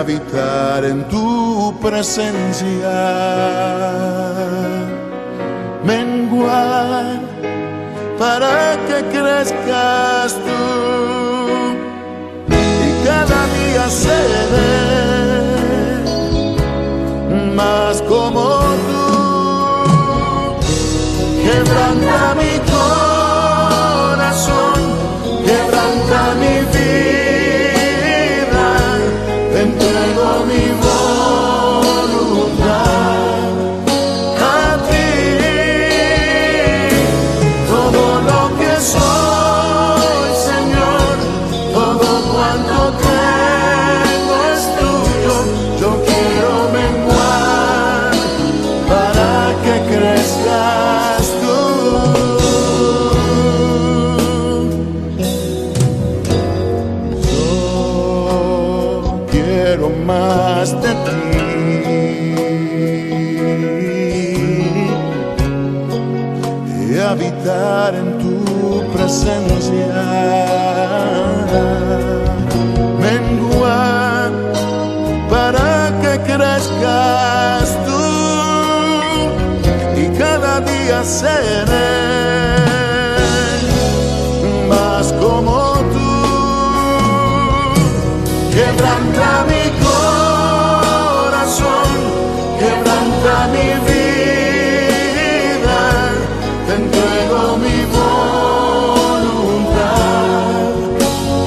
habitar en tu presencia, menguar para que crezcas tú y cada día seré más como tú. Quebranta mi corazón, quebranta mi vida, te entrego mi voluntad a ti. Todo lo que soy, Señor, todo cuanto tengo es tuyo. Yo quiero menguar para que crezcas tú. Más de ti y habitar en tu presencia, menguar para que crezcas tú y cada día seré más como tú. Quebranta mi corazón, quebranta mi vida, te entrego mi voluntad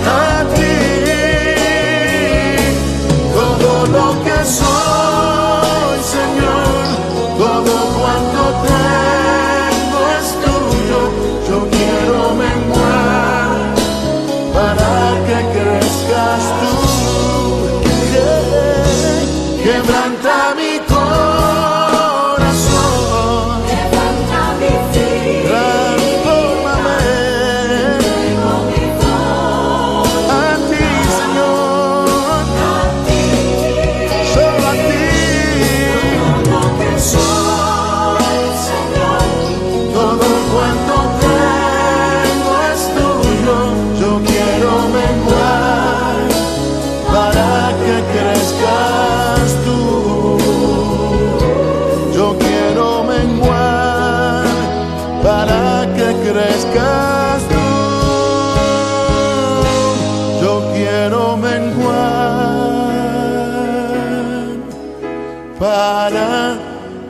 a ti. Todo lo que soy, Señor, todo cuanto tengo es tuyo. Yo quiero menguar para que crezcas tú. Quebranta mi corazón, quebranta mi vida, transfórmame entrego mi voz a ti, Señor, a ti. solo a ti. Todo lo que soy, Señor, Todo cuanto tengo es tuyo. Yo quiero menguar para que crezcas tú. Yo quiero menguar para que crezcas tú. Yo quiero menguar para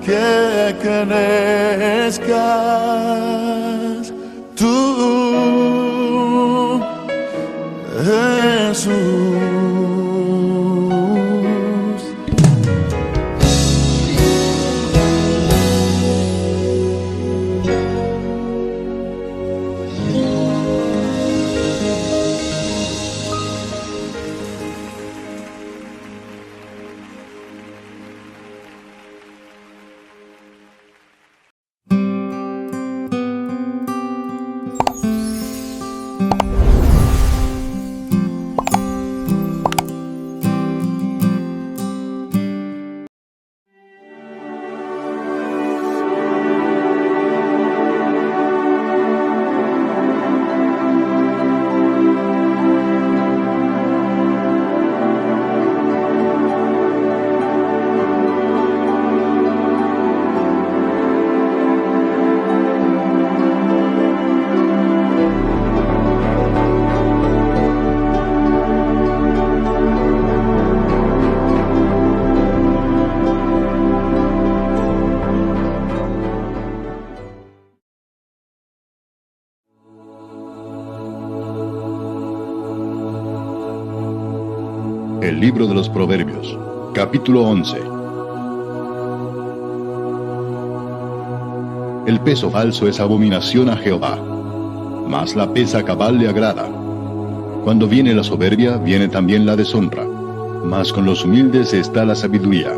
que crezcas tú, Jesús. El libro de los Proverbios, capítulo 11. El peso falso es abominación a Jehová, mas la pesa cabal le agrada. Cuando viene la soberbia, viene también la deshonra, mas con los humildes está la sabiduría.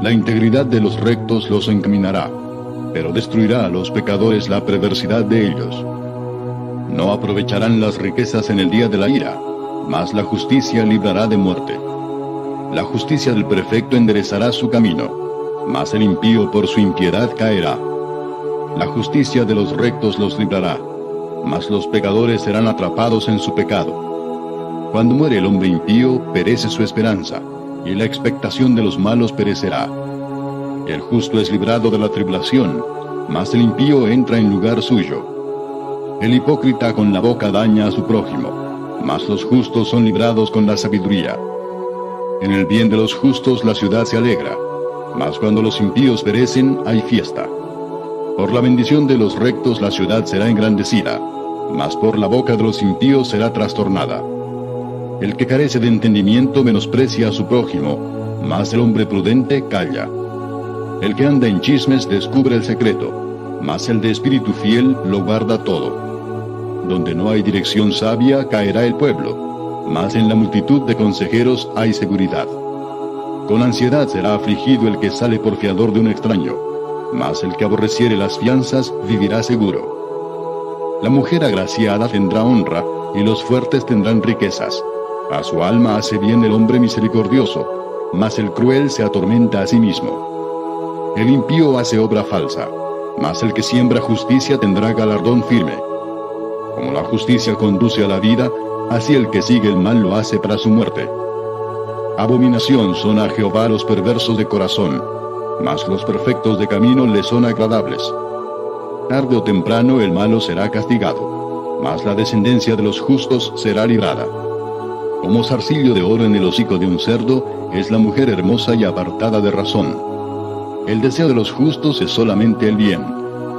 La integridad de los rectos los encaminará, pero destruirá a los pecadores la perversidad de ellos. No aprovecharán las riquezas en el día de la ira, mas la justicia librará de muerte. La justicia del perfecto enderezará su camino, mas el impío por su impiedad caerá. La justicia de los rectos los librará, mas los pecadores serán atrapados en su pecado. Cuando muere el hombre impío, perece su esperanza, y la expectación de los malos perecerá. El justo es librado de la tribulación, mas el impío entra en lugar suyo. El hipócrita con la boca daña a su prójimo, mas los justos son librados con la sabiduría. En el bien de los justos la ciudad se alegra, mas cuando los impíos perecen hay fiesta. Por la bendición de los rectos la ciudad será engrandecida, mas por la boca de los impíos será trastornada. El que carece de entendimiento menosprecia a su prójimo, mas el hombre prudente calla. El que anda en chismes descubre el secreto, mas el de espíritu fiel lo guarda todo. Donde no hay dirección sabia caerá el pueblo, mas en la multitud de consejeros hay seguridad. Con ansiedad será afligido el que sale por fiador de un extraño, mas el que aborreciere las fianzas vivirá seguro. La mujer agraciada tendrá honra, y los fuertes tendrán riquezas. A su alma hace bien el hombre misericordioso, mas el cruel se atormenta a sí mismo. El impío hace obra falsa, mas el que siembra justicia tendrá galardón firme. Como la justicia conduce a la vida, así el que sigue el mal lo hace para su muerte. Abominación son a Jehová los perversos de corazón, mas los perfectos de camino le son agradables. Tarde o temprano el malo será castigado, mas la descendencia de los justos será librada. Como zarcillo de oro en el hocico de un cerdo, es la mujer hermosa y apartada de razón. El deseo de los justos es solamente el bien,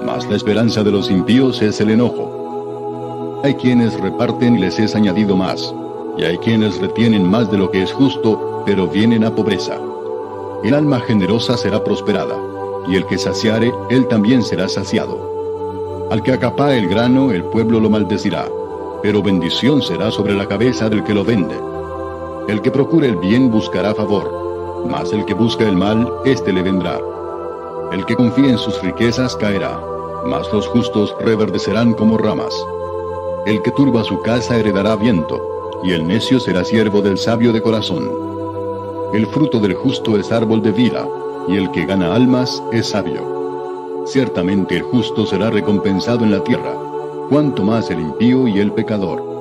mas la esperanza de los impíos es el enojo. Hay quienes reparten y les es añadido más, y hay quienes retienen más de lo que es justo, pero vienen a pobreza. El alma generosa será prosperada, y el que saciare, él también será saciado. Al que acapare el grano, el pueblo lo maldecirá, pero bendición será sobre la cabeza del que lo vende. El que procure el bien buscará favor, mas el que busca el mal, éste le vendrá. El que confía en sus riquezas caerá, mas los justos reverdecerán como ramas. El que turba su casa heredará viento, y el necio será siervo del sabio de corazón. El fruto del justo es árbol de vida, y el que gana almas es sabio. Ciertamente el justo será recompensado en la tierra, cuanto más el impío y el pecador.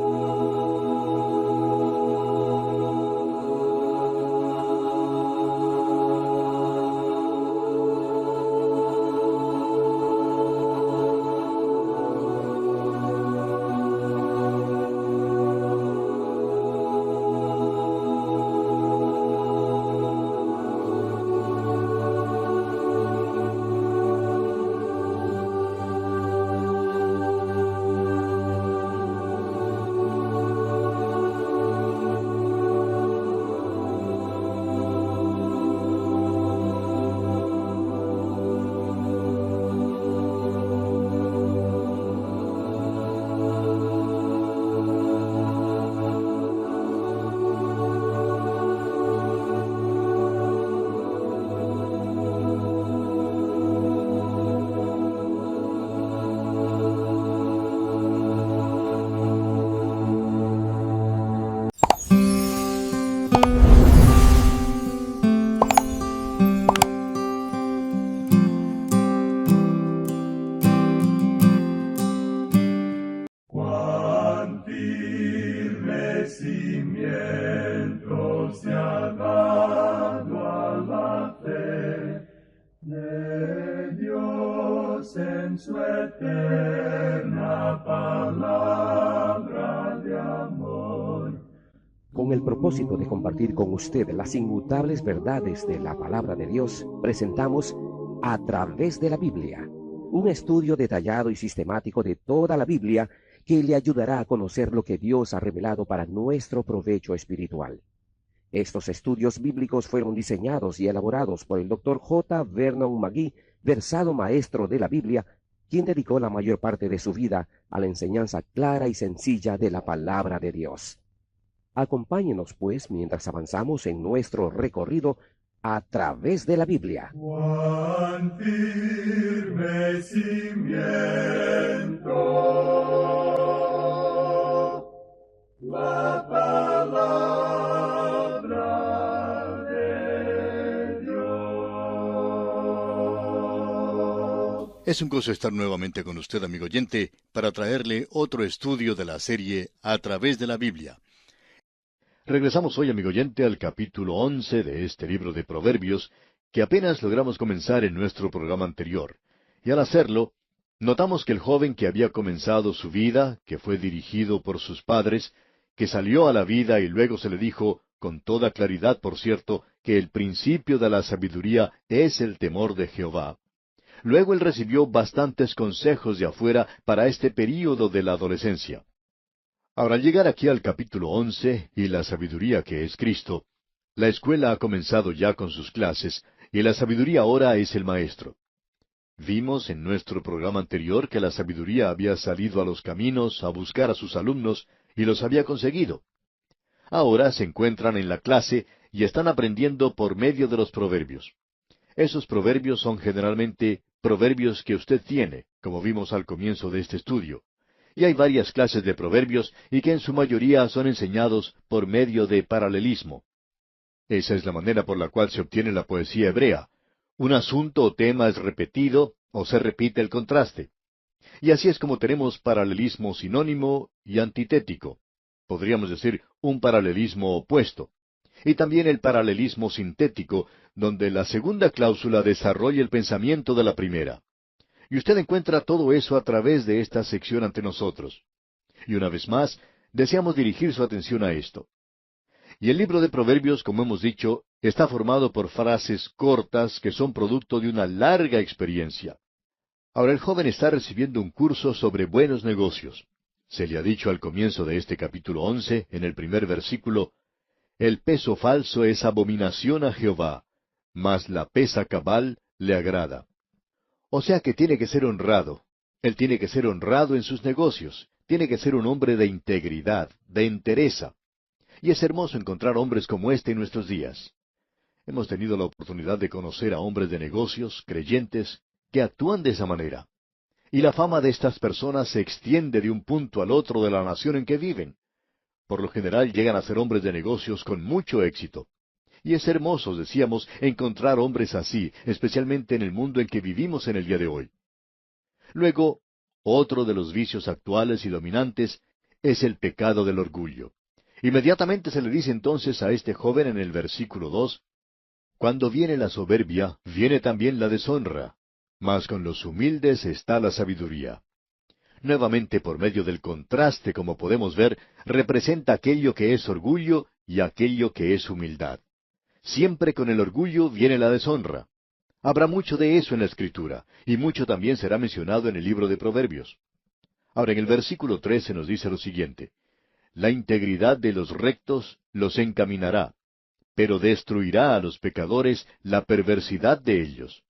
En su eterna palabra de amor. Con el propósito de compartir con usted las inmutables verdades de la palabra de Dios, presentamos A Través de la Biblia, un estudio detallado y sistemático de toda la Biblia que le ayudará a conocer lo que Dios ha revelado para nuestro provecho espiritual. Estos estudios bíblicos fueron diseñados y elaborados por el Dr. J. Vernon McGee, versado maestro de la Biblia, quien dedicó la mayor parte de su vida a la enseñanza clara y sencilla de la palabra de Dios. Acompáñenos, pues, mientras avanzamos en nuestro recorrido a través de la Biblia. Cuán firme cimiento, la palabra de Dios. Es un gozo estar nuevamente con usted, amigo oyente, para traerle otro estudio de la serie A Través de la Biblia. Regresamos hoy, amigo oyente, al capítulo 11 de este libro de Proverbios, que apenas logramos comenzar en nuestro programa anterior. Y al hacerlo, notamos que el joven que había comenzado su vida, que fue dirigido por sus padres, que salió a la vida y luego se le dijo, con toda claridad, por cierto, que el principio de la sabiduría es el temor de Jehová. Luego él recibió bastantes consejos de afuera para este período de la adolescencia. Ahora, al llegar aquí al capítulo 11 y la sabiduría que es Cristo, la escuela ha comenzado ya con sus clases, y la sabiduría ahora es el maestro. Vimos en nuestro programa anterior que la sabiduría había salido a los caminos a buscar a sus alumnos y los había conseguido. Ahora se encuentran en la clase y están aprendiendo por medio de los proverbios. Esos proverbios son generalmente proverbios que usted tiene, como vimos al comienzo de este estudio. Y hay varias clases de proverbios y que en su mayoría son enseñados por medio de paralelismo. Esa es la manera por la cual se obtiene la poesía hebrea. Un asunto o tema es repetido o se repite el contraste. Y así es como tenemos paralelismo sinónimo y antitético. Podríamos decir un paralelismo opuesto. Y también el paralelismo sintético, donde la segunda cláusula desarrolla el pensamiento de la primera. Y usted encuentra todo eso a través de esta sección ante nosotros. Y una vez más, deseamos dirigir su atención a esto. Y el libro de Proverbios, como hemos dicho, está formado por frases cortas que son producto de una larga experiencia. Ahora el joven está recibiendo un curso sobre buenos negocios. Se le ha dicho al comienzo de este capítulo 11, en el primer versículo, «El peso falso es abominación a Jehová, mas la pesa cabal le agrada». O sea que tiene que ser honrado. Él tiene que ser honrado en sus negocios. Tiene que ser un hombre de integridad, de entereza. Y es hermoso encontrar hombres como este en nuestros días. Hemos tenido la oportunidad de conocer a hombres de negocios, creyentes, que actúan de esa manera. Y la fama de estas personas se extiende de un punto al otro de la nación en que viven. Por lo general llegan a ser hombres de negocios con mucho éxito. Y es hermoso, decíamos, encontrar hombres así, especialmente en el mundo en que vivimos en el día de hoy. Luego, otro de los vicios actuales y dominantes es el pecado del orgullo. Inmediatamente se le dice entonces a este joven en el versículo 2, «Cuando viene la soberbia, viene también la deshonra, mas con los humildes está la sabiduría». Nuevamente, por medio del contraste, como podemos ver, representa aquello que es orgullo y aquello que es humildad. Siempre con el orgullo viene la deshonra. Habrá mucho de eso en la Escritura, y mucho también será mencionado en el libro de Proverbios. Ahora, en el versículo 13 nos dice lo siguiente, «La integridad de los rectos los encaminará, pero destruirá a los pecadores la perversidad de ellos».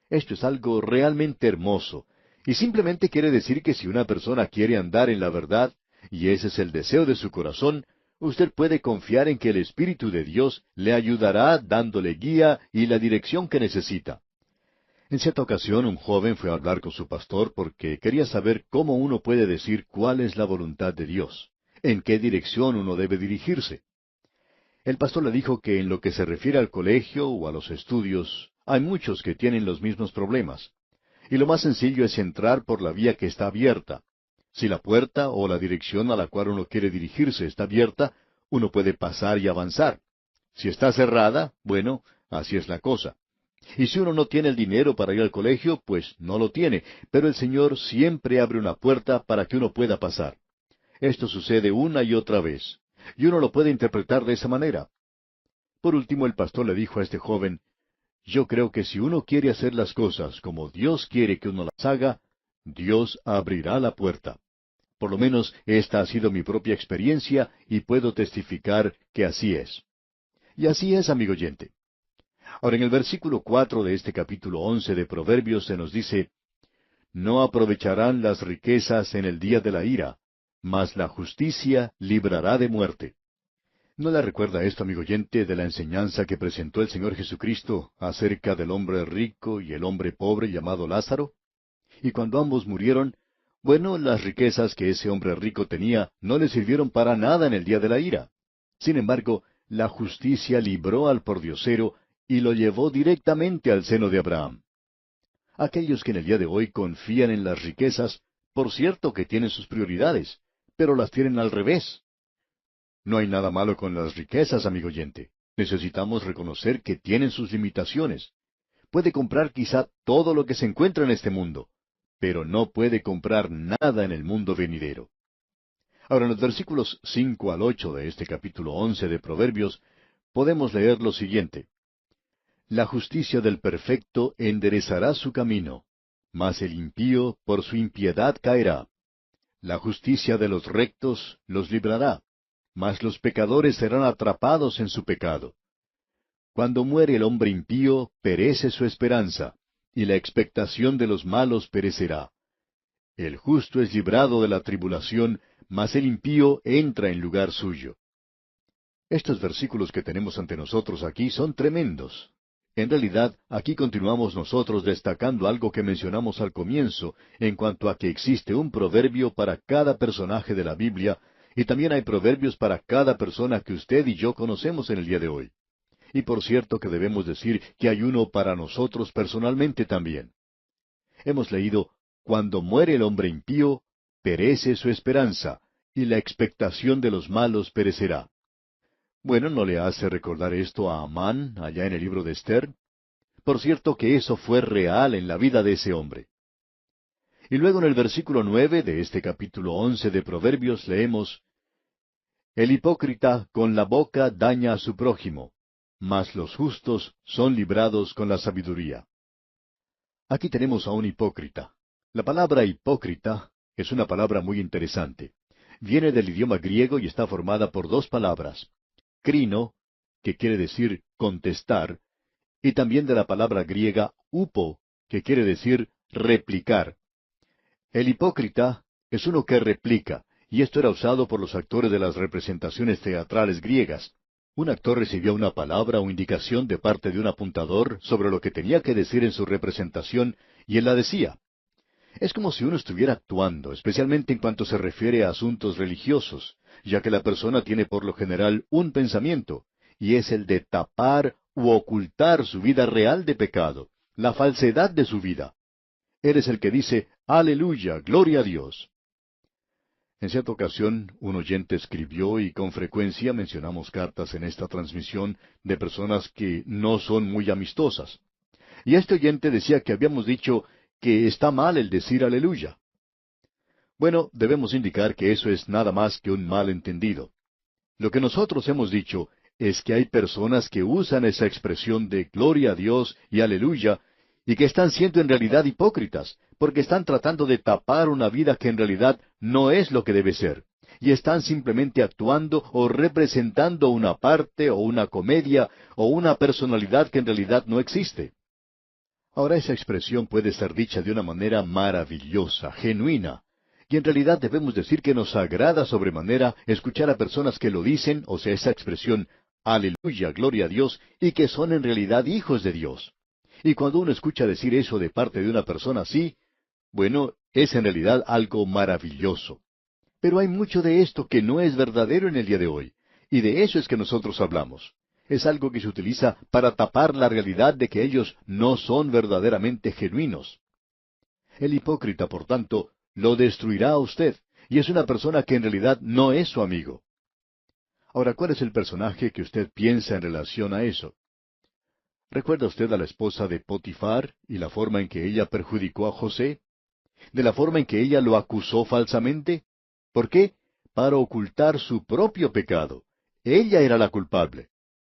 Esto es algo realmente hermoso, y simplemente quiere decir que si una persona quiere andar en la verdad, y ese es el deseo de su corazón, usted puede confiar en que el Espíritu de Dios le ayudará dándole guía y la dirección que necesita. En cierta ocasión un joven fue a hablar con su pastor porque quería saber cómo uno puede decir cuál es la voluntad de Dios, en qué dirección uno debe dirigirse. El pastor le dijo que en lo que se refiere al colegio o a los estudios, hay muchos que tienen los mismos problemas. Y lo más sencillo es entrar por la vía que está abierta. Si la puerta o la dirección a la cual uno quiere dirigirse está abierta, uno puede pasar y avanzar. Si está cerrada, bueno, así es la cosa. Y si uno no tiene el dinero para ir al colegio, pues no lo tiene, pero el Señor siempre abre una puerta para que uno pueda pasar. Esto sucede una y otra vez, y uno lo puede interpretar de esa manera. Por último, el pastor le dijo a este joven, «Yo creo que si uno quiere hacer las cosas como Dios quiere que uno las haga, Dios abrirá la puerta. Por lo menos esta ha sido mi propia experiencia y puedo testificar que así es». Y así es, amigo oyente. Ahora, en el versículo 4 de este capítulo 11 de Proverbios se nos dice, «No aprovecharán las riquezas en el día de la ira, mas la justicia librará de muerte». ¿No le recuerda esto, amigo oyente, de la enseñanza que presentó el Señor Jesucristo acerca del hombre rico y el hombre pobre llamado Lázaro? Y cuando ambos murieron, bueno, las riquezas que ese hombre rico tenía no le sirvieron para nada en el día de la ira. Sin embargo, la justicia libró al pordiosero y lo llevó directamente al seno de Abraham. Aquellos que en el día de hoy confían en las riquezas, por cierto que tienen sus prioridades, pero las tienen al revés. No hay nada malo con las riquezas, amigo oyente. Necesitamos reconocer que tienen sus limitaciones. Puede comprar quizá todo lo que se encuentra en este mundo, pero no puede comprar nada en el mundo venidero. Ahora, en los versículos 5 al 8 de este capítulo 11 de Proverbios, podemos leer lo siguiente. La justicia del perfecto enderezará su camino, mas el impío por su impiedad caerá. La justicia de los rectos los librará, mas los pecadores serán atrapados en su pecado. Cuando muere el hombre impío, perece su esperanza, y la expectación de los malos perecerá. El justo es librado de la tribulación, mas el impío entra en lugar suyo. Estos versículos que tenemos ante nosotros aquí son tremendos. En realidad, aquí continuamos nosotros destacando algo que mencionamos al comienzo, en cuanto a que existe un proverbio para cada personaje de la Biblia, y también hay proverbios para cada persona que usted y yo conocemos en el día de hoy. Y por cierto que debemos decir que hay uno para nosotros personalmente también. Hemos leído, cuando muere el hombre impío, perece su esperanza, y la expectación de los malos perecerá. Bueno, ¿no le hace recordar esto a Amán, allá en el libro de Esther? Por cierto que eso fue real en la vida de ese hombre. Y luego en el versículo 9 de este capítulo 11 de Proverbios leemos, El hipócrita con la boca daña a su prójimo, mas los justos son librados con la sabiduría. Aquí tenemos a un hipócrita. La palabra hipócrita es una palabra muy interesante. Viene del idioma griego y está formada por dos palabras. Crino, que quiere decir contestar, y también de la palabra griega upo, que quiere decir replicar. El hipócrita es uno que replica, y esto era usado por los actores de las representaciones teatrales griegas. Un actor recibía una palabra o indicación de parte de un apuntador sobre lo que tenía que decir en su representación, y él la decía. Es como si uno estuviera actuando, especialmente en cuanto se refiere a asuntos religiosos, ya que la persona tiene por lo general un pensamiento, y es el de tapar u ocultar su vida real de pecado, la falsedad de su vida. Él es el que dice, Aleluya, gloria a Dios. En cierta ocasión, un oyente escribió, y con frecuencia mencionamos cartas en esta transmisión de personas que no son muy amistosas. Y este oyente decía que habíamos dicho que está mal el decir aleluya. Bueno, debemos indicar que eso es nada más que un mal entendido. Lo que nosotros hemos dicho es que hay personas que usan esa expresión de gloria a Dios y aleluya, y que están siendo en realidad hipócritas, porque están tratando de tapar una vida que en realidad no es lo que debe ser, y están simplemente actuando o representando una parte o una comedia o una personalidad que en realidad no existe. Ahora esa expresión puede ser dicha de una manera maravillosa, genuina, y en realidad debemos decir que nos agrada sobremanera escuchar a personas que lo dicen, o sea, esa expresión, aleluya, gloria a Dios, y que son en realidad hijos de Dios. Y cuando uno escucha decir eso de parte de una persona así, bueno, es en realidad algo maravilloso. Pero hay mucho de esto que no es verdadero en el día de hoy, y de eso es que nosotros hablamos. Es algo que se utiliza para tapar la realidad de que ellos no son verdaderamente genuinos. El hipócrita, por tanto, lo destruirá a usted, y es una persona que en realidad no es su amigo. Ahora, ¿cuál es el personaje que usted piensa en relación a eso? ¿Recuerda usted a la esposa de Potifar y la forma en que ella perjudicó a José? ¿De la forma en que ella lo acusó falsamente? ¿Por qué? Para ocultar su propio pecado. Ella era la culpable.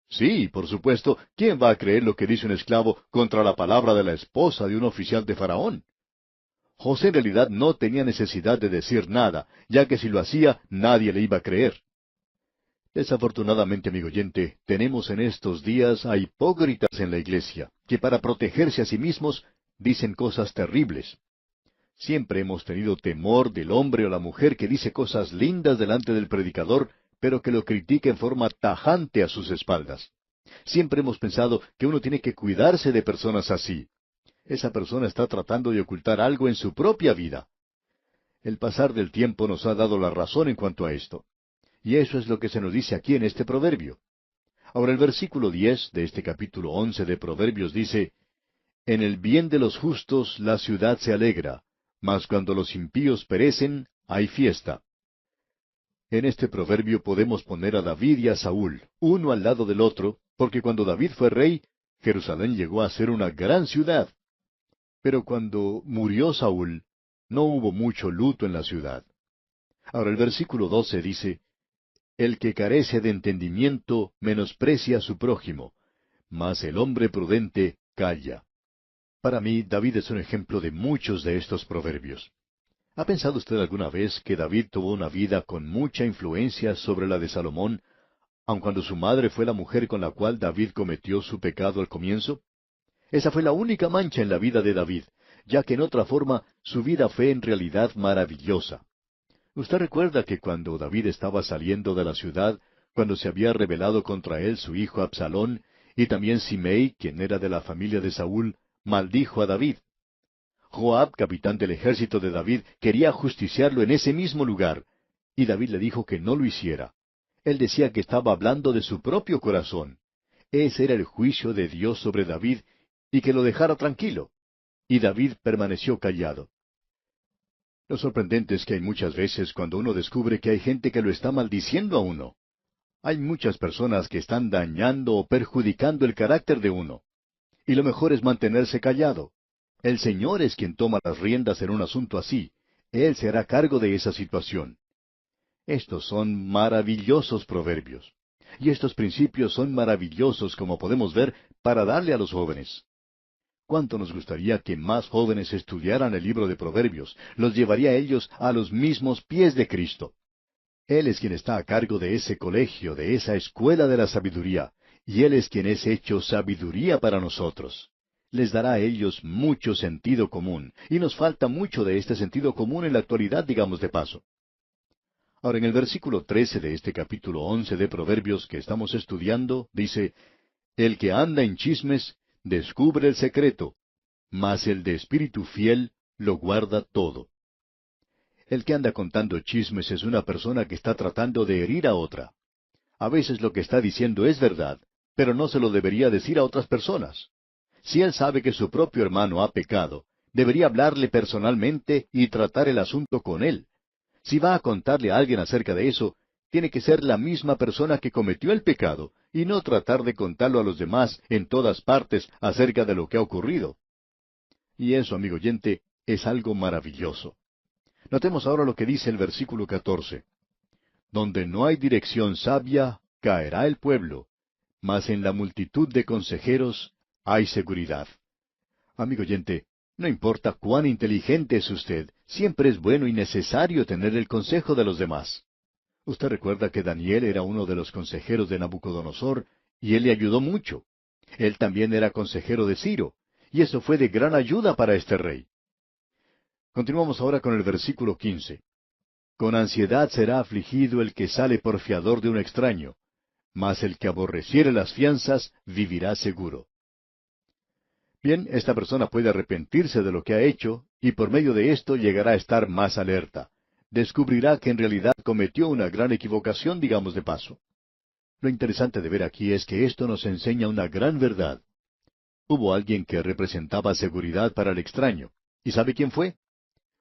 Sí, por supuesto, ¿quién va a creer lo que dice un esclavo contra la palabra de la esposa de un oficial de Faraón? José en realidad no tenía necesidad de decir nada, ya que si lo hacía, nadie le iba a creer. Desafortunadamente, amigo oyente, tenemos en estos días a hipócritas en la iglesia, que para protegerse a sí mismos dicen cosas terribles. Siempre hemos tenido temor del hombre o la mujer que dice cosas lindas delante del predicador, pero que lo critica en forma tajante a sus espaldas. Siempre hemos pensado que uno tiene que cuidarse de personas así. Esa persona está tratando de ocultar algo en su propia vida. El pasar del tiempo nos ha dado la razón en cuanto a esto. Y eso es lo que se nos dice aquí en este proverbio. Ahora el versículo 10 de este capítulo 11 de Proverbios dice, En el bien de los justos la ciudad se alegra, mas cuando los impíos perecen, hay fiesta. En este proverbio podemos poner a David y a Saúl, uno al lado del otro, porque cuando David fue rey, Jerusalén llegó a ser una gran ciudad. Pero cuando murió Saúl, no hubo mucho luto en la ciudad. Ahora el versículo 12 dice, El que carece de entendimiento menosprecia a su prójimo, mas el hombre prudente calla. Para mí, David es un ejemplo de muchos de estos proverbios. ¿Ha pensado usted alguna vez que David tuvo una vida con mucha influencia sobre la de Salomón, aun cuando su madre fue la mujer con la cual David cometió su pecado al comienzo? Esa fue la única mancha en la vida de David, ya que en otra forma su vida fue en realidad maravillosa. Usted recuerda que cuando David estaba saliendo de la ciudad, cuando se había rebelado contra él su hijo Absalón, y también Simei, quien era de la familia de Saúl, maldijo a David. Joab, capitán del ejército de David, quería justiciarlo en ese mismo lugar, y David le dijo que no lo hiciera. Él decía que estaba hablando de su propio corazón. Ese era el juicio de Dios sobre David, y que lo dejara tranquilo. Y David permaneció callado. Lo sorprendente es que hay muchas veces cuando uno descubre que hay gente que lo está maldiciendo a uno. Hay muchas personas que están dañando o perjudicando el carácter de uno. Y lo mejor es mantenerse callado. El Señor es quien toma las riendas en un asunto así. Él se hará cargo de esa situación. Estos son maravillosos proverbios. Y estos principios son maravillosos, como podemos ver, para darle a los jóvenes. ¿Cuánto nos gustaría que más jóvenes estudiaran el libro de Proverbios? Los llevaría a ellos a los mismos pies de Cristo. Él es quien está a cargo de ese colegio, de esa escuela de la sabiduría, y Él es quien es hecho sabiduría para nosotros. Les dará a ellos mucho sentido común, y nos falta mucho de este sentido común en la actualidad, digamos de paso. Ahora, en el versículo 13 de este capítulo 11 de Proverbios que estamos estudiando, dice, El que anda en chismes, descubre el secreto, mas el de espíritu fiel lo guarda todo. El que anda contando chismes es una persona que está tratando de herir a otra. A veces lo que está diciendo es verdad, pero no se lo debería decir a otras personas. Si él sabe que su propio hermano ha pecado, debería hablarle personalmente y tratar el asunto con él. Si va a contarle a alguien acerca de eso, tiene que ser la misma persona que cometió el pecado, y no tratar de contarlo a los demás en todas partes acerca de lo que ha ocurrido. Y eso, amigo oyente, es algo maravilloso. Notemos ahora lo que dice el versículo 14. Donde no hay dirección sabia, caerá el pueblo, mas en la multitud de consejeros hay seguridad. Amigo oyente, no importa cuán inteligente es usted, siempre es bueno y necesario tener el consejo de los demás. Usted recuerda que Daniel era uno de los consejeros de Nabucodonosor, y él le ayudó mucho. Él también era consejero de Ciro, y eso fue de gran ayuda para este rey. Continuamos ahora con el versículo 15. Con ansiedad será afligido el que sale por fiador de un extraño, mas el que aborreciere las fianzas vivirá seguro. Bien, esta persona puede arrepentirse de lo que ha hecho, y por medio de esto llegará a estar más alerta. Descubrirá que en realidad cometió una gran equivocación, digamos de paso. Lo interesante de ver aquí es que esto nos enseña una gran verdad. Hubo alguien que representaba seguridad para el extraño. ¿Y sabe quién fue?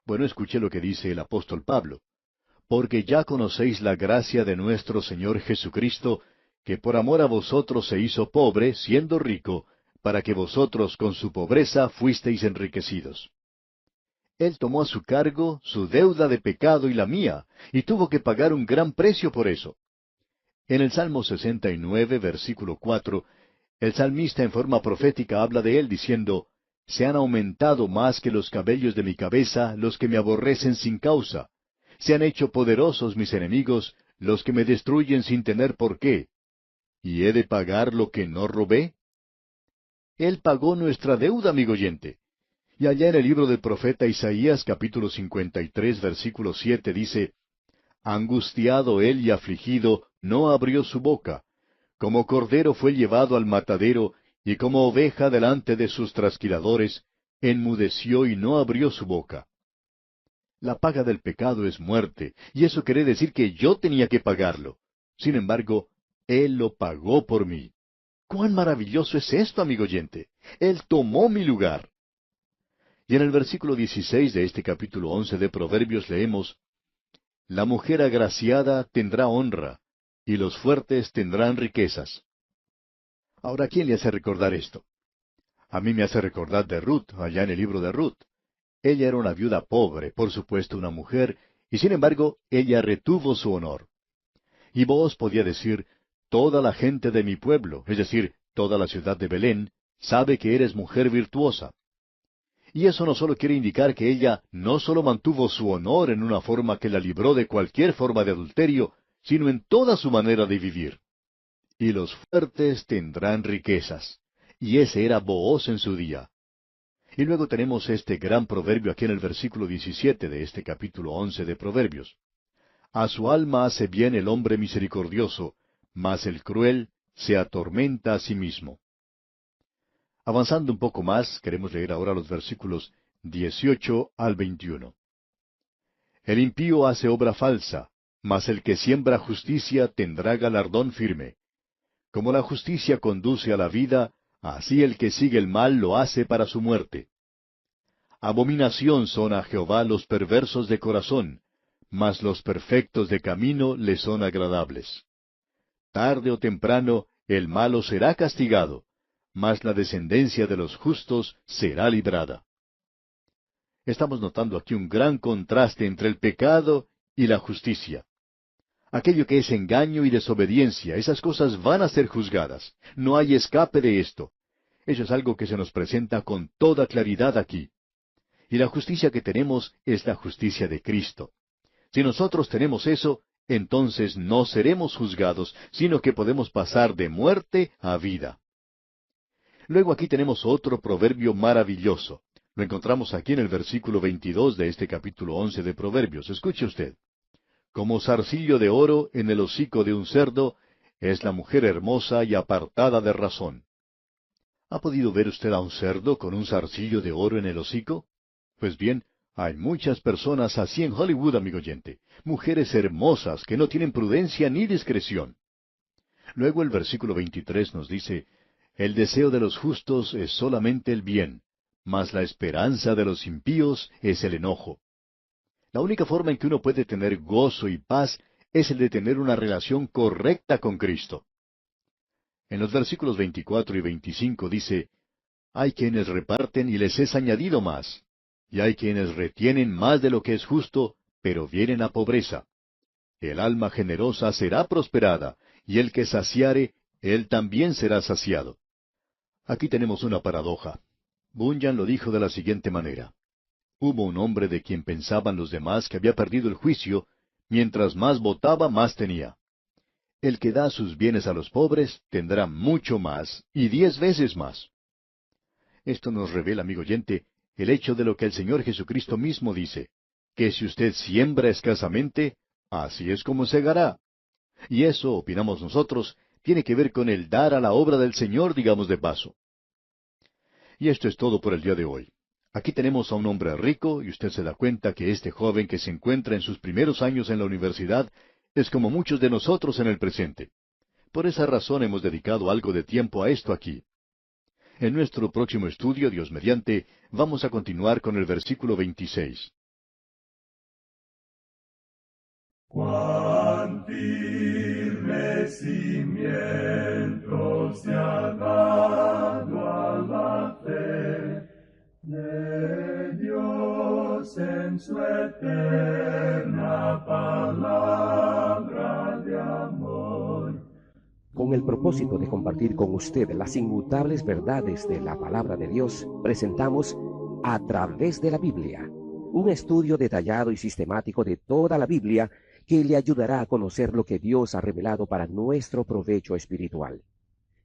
Bueno, escuche lo que dice el apóstol Pablo. Porque ya conocéis la gracia de nuestro Señor Jesucristo, que por amor a vosotros se hizo pobre, siendo rico, para que vosotros con su pobreza fuisteis enriquecidos. Él tomó a su cargo su deuda de pecado y la mía, y tuvo que pagar un gran precio por eso. En el Salmo 69, versículo 4, el salmista en forma profética habla de él diciendo, Se han aumentado más que los cabellos de mi cabeza los que me aborrecen sin causa. Se han hecho poderosos mis enemigos, los que me destruyen sin tener por qué. ¿Y he de pagar lo que no robé? Él pagó nuestra deuda, amigo oyente. Y allá en el libro del profeta Isaías, capítulo 53, versículo 7, dice, Angustiado él y afligido, no abrió su boca. Como cordero fue llevado al matadero, y como oveja delante de sus trasquiladores, enmudeció y no abrió su boca. La paga del pecado es muerte, y eso quiere decir que yo tenía que pagarlo. Sin embargo, Él lo pagó por mí. ¡Cuán maravilloso es esto, amigo oyente! Él tomó mi lugar. Y en el versículo 16 de este capítulo 11 de Proverbios leemos, La mujer agraciada tendrá honra, y los fuertes tendrán riquezas. Ahora, ¿quién le hace recordar esto? A mí me hace recordar de Ruth, allá en el libro de Ruth. Ella era una viuda pobre, por supuesto una mujer, y sin embargo, ella retuvo su honor. Y Booz podía decir, toda la gente de mi pueblo, es decir, toda la ciudad de Belén, sabe que eres mujer virtuosa. Y eso no solo quiere indicar que ella no solo mantuvo su honor en una forma que la libró de cualquier forma de adulterio, sino en toda su manera de vivir. Y los fuertes tendrán riquezas. Y ese era Booz en su día. Y luego tenemos este gran proverbio aquí en el versículo 17 de este capítulo 11 de Proverbios. A su alma hace bien el hombre misericordioso, mas el cruel se atormenta a sí mismo. Avanzando un poco más, queremos leer ahora los versículos 18 al 21. El impío hace obra falsa, mas el que siembra justicia tendrá galardón firme. Como la justicia conduce a la vida, así el que sigue el mal lo hace para su muerte. Abominación son a Jehová los perversos de corazón, mas los perfectos de camino le son agradables. Tarde o temprano el malo será castigado, mas la descendencia de los justos será librada. Estamos notando aquí un gran contraste entre el pecado y la justicia. Aquello que es engaño y desobediencia, esas cosas van a ser juzgadas. No hay escape de esto. Eso es algo que se nos presenta con toda claridad aquí. Y la justicia que tenemos es la justicia de Cristo. Si nosotros tenemos eso, entonces no seremos juzgados, sino que podemos pasar de muerte a vida. Luego aquí tenemos otro proverbio maravilloso. Lo encontramos aquí en el versículo 22 de este capítulo 11 de Proverbios. Escuche usted. Como zarcillo de oro en el hocico de un cerdo, es la mujer hermosa y apartada de razón. ¿Ha podido ver usted a un cerdo con un zarcillo de oro en el hocico? Pues bien, hay muchas personas así en Hollywood, amigo oyente. Mujeres hermosas que no tienen prudencia ni discreción. Luego el versículo 23 nos dice, el deseo de los justos es solamente el bien, mas la esperanza de los impíos es el enojo. La única forma en que uno puede tener gozo y paz es el de tener una relación correcta con Cristo. En los versículos 24 y 25 dice, hay quienes reparten y les es añadido más, y hay quienes retienen más de lo que es justo, pero vienen a pobreza. El alma generosa será prosperada, y el que saciare, él también será saciado. Aquí tenemos una paradoja. Bunyan lo dijo de la siguiente manera. Hubo un hombre de quien pensaban los demás que había perdido el juicio, mientras más votaba, más tenía. El que da sus bienes a los pobres tendrá mucho más, y 10 veces más. Esto nos revela, amigo oyente, el hecho de lo que el Señor Jesucristo mismo dice, que si usted siembra escasamente, así es como segará. Y eso, opinamos nosotros, tiene que ver con el dar a la obra del Señor, digamos de paso. Y esto es todo por el día de hoy. Aquí tenemos a un hombre rico, y usted se da cuenta que este joven que se encuentra en sus primeros años en la universidad es como muchos de nosotros en el presente. Por esa razón hemos dedicado algo de tiempo a esto aquí. En nuestro próximo estudio, Dios mediante, vamos a continuar con el versículo 26. Cuán firme cimiento se ha dado a la fe de Dios en su eterna palabra de amor. Con el propósito de compartir con usted las inmutables verdades de la palabra de Dios, presentamos A Través de la Biblia, un estudio detallado y sistemático de toda la Biblia que le ayudará a conocer lo que Dios ha revelado para nuestro provecho espiritual.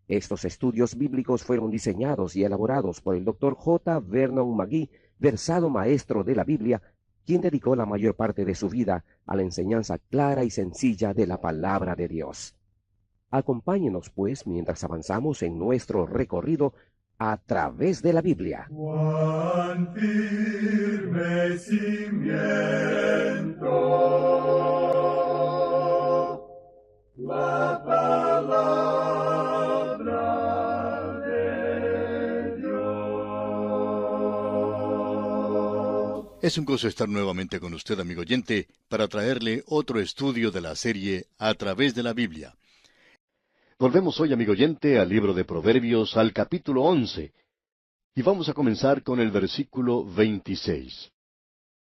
Estos estudios bíblicos fueron diseñados y elaborados por el Dr. J. Vernon McGee, versado maestro de la Biblia, quien dedicó la mayor parte de su vida a la enseñanza clara y sencilla de la palabra de Dios. Acompáñenos, pues, mientras avanzamos en nuestro recorrido a través de la Biblia. Cuán firme cimiento la palabra de Dios. Es un gozo estar nuevamente con usted, amigo oyente, para traerle otro estudio de la serie A través de la Biblia. Volvemos hoy, amigo oyente, al libro de Proverbios, al capítulo 11, y vamos a comenzar con el versículo 26.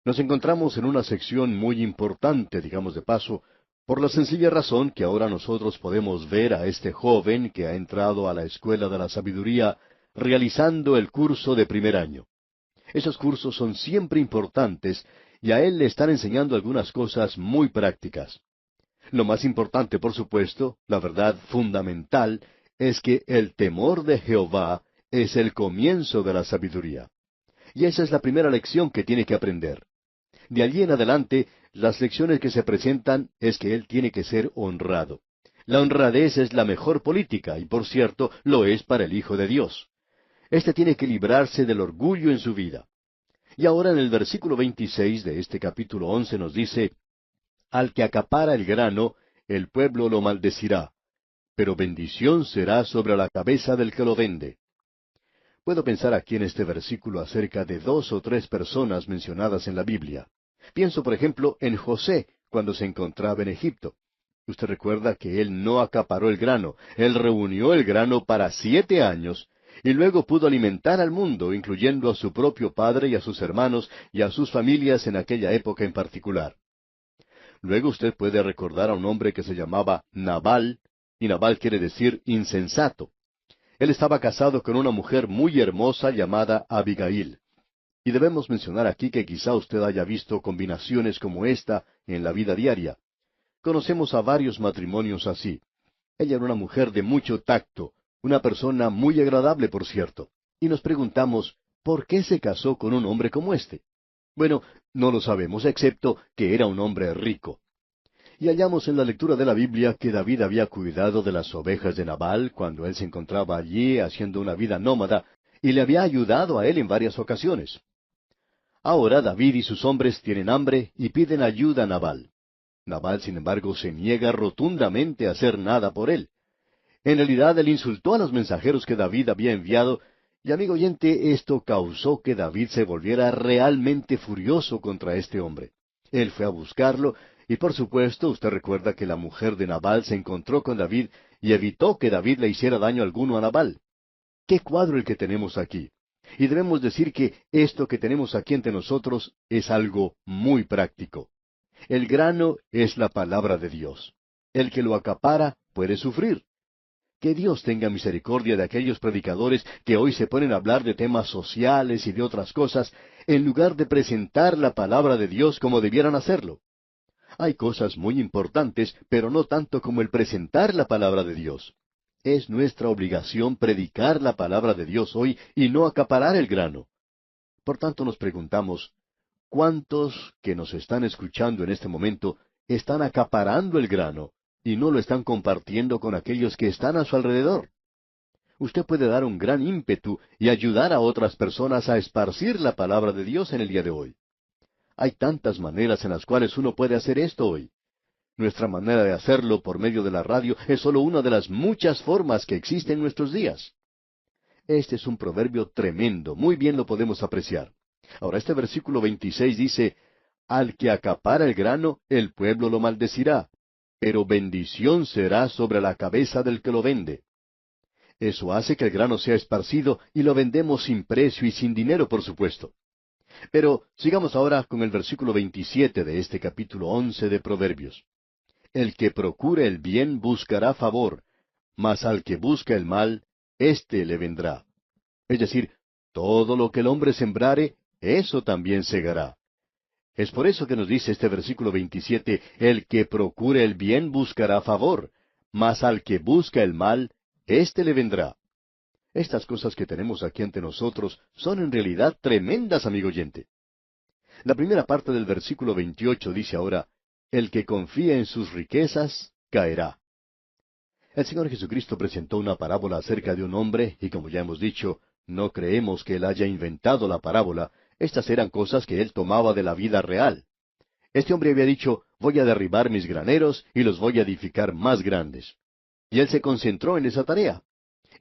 Nos encontramos en una sección muy importante, digamos de paso, por la sencilla razón que ahora nosotros podemos ver a este joven que ha entrado a la escuela de la sabiduría realizando el curso de primer año. Esos cursos son siempre importantes y a él le están enseñando algunas cosas muy prácticas. Lo más importante, por supuesto, la verdad fundamental, es que el temor de Jehová es el comienzo de la sabiduría. Y esa es la primera lección que tiene que aprender. De allí en adelante, las lecciones que se presentan es que él tiene que ser honrado. La honradez es la mejor política y, por cierto, lo es para el Hijo de Dios. Este tiene que librarse del orgullo en su vida. Y ahora en el versículo 26 de este capítulo 11 nos dice, al que acapara el grano, el pueblo lo maldecirá, pero bendición será sobre la cabeza del que lo vende. Puedo pensar aquí en este versículo acerca de 2 o 3 personas mencionadas en la Biblia. Pienso, por ejemplo, en José, cuando se encontraba en Egipto. Usted recuerda que él no acaparó el grano, él reunió el grano para 7 años, y luego pudo alimentar al mundo, incluyendo a su propio padre y a sus hermanos y a sus familias en aquella época en particular. Luego usted puede recordar a un hombre que se llamaba Nabal, y Nabal quiere decir insensato. Él estaba casado con una mujer muy hermosa llamada Abigail. Y debemos mencionar aquí que quizá usted haya visto combinaciones como esta en la vida diaria. Conocemos a varios matrimonios así. Ella era una mujer de mucho tacto, una persona muy agradable, por cierto. Y nos preguntamos, ¿por qué se casó con un hombre como este? Bueno, no lo sabemos, excepto que era un hombre rico. Y hallamos en la lectura de la Biblia que David había cuidado de las ovejas de Nabal cuando él se encontraba allí haciendo una vida nómada, y le había ayudado a él en varias ocasiones. Ahora David y sus hombres tienen hambre y piden ayuda a Nabal. Nabal, sin embargo, se niega rotundamente a hacer nada por él. En realidad, él insultó a los mensajeros que David había enviado, y amigo oyente, esto causó que David se volviera realmente furioso contra este hombre. Él fue a buscarlo, y por supuesto, usted recuerda que la mujer de Nabal se encontró con David y evitó que David le hiciera daño alguno a Nabal. ¡Qué cuadro el que tenemos aquí! Y debemos decir que esto que tenemos aquí entre nosotros es algo muy práctico. El grano es la palabra de Dios. El que lo acapara puede sufrir. Que Dios tenga misericordia de aquellos predicadores que hoy se ponen a hablar de temas sociales y de otras cosas, en lugar de presentar la palabra de Dios como debieran hacerlo. Hay cosas muy importantes, pero no tanto como el presentar la palabra de Dios. Es nuestra obligación predicar la palabra de Dios hoy y no acaparar el grano. Por tanto nos preguntamos, ¿cuántos que nos están escuchando en este momento están acaparando el grano y no lo están compartiendo con aquellos que están a su alrededor? Usted puede dar un gran ímpetu y ayudar a otras personas a esparcir la palabra de Dios en el día de hoy. Hay tantas maneras en las cuales uno puede hacer esto hoy. Nuestra manera de hacerlo por medio de la radio es solo una de las muchas formas que existen en nuestros días. Este es un proverbio tremendo, muy bien lo podemos apreciar. Ahora este versículo 26 dice, al que acapara el grano, el pueblo lo maldecirá, pero bendición será sobre la cabeza del que lo vende. Eso hace que el grano sea esparcido y lo vendemos sin precio y sin dinero, por supuesto. Pero sigamos ahora con el versículo 27 de este capítulo 11 de Proverbios. El que procure el bien buscará favor, mas al que busca el mal, éste le vendrá. Es decir, todo lo que el hombre sembrare, eso también segará. Es por eso que nos dice este versículo 27, el que procure el bien buscará favor, mas al que busca el mal, éste le vendrá. Estas cosas que tenemos aquí ante nosotros son en realidad tremendas, amigo oyente. La primera parte del versículo 28 dice ahora, el que confía en sus riquezas, caerá. El Señor Jesucristo presentó una parábola acerca de un hombre, y como ya hemos dicho, no creemos que Él haya inventado la parábola, estas eran cosas que Él tomaba de la vida real. Este hombre había dicho, voy a derribar mis graneros y los voy a edificar más grandes. Y Él se concentró en esa tarea.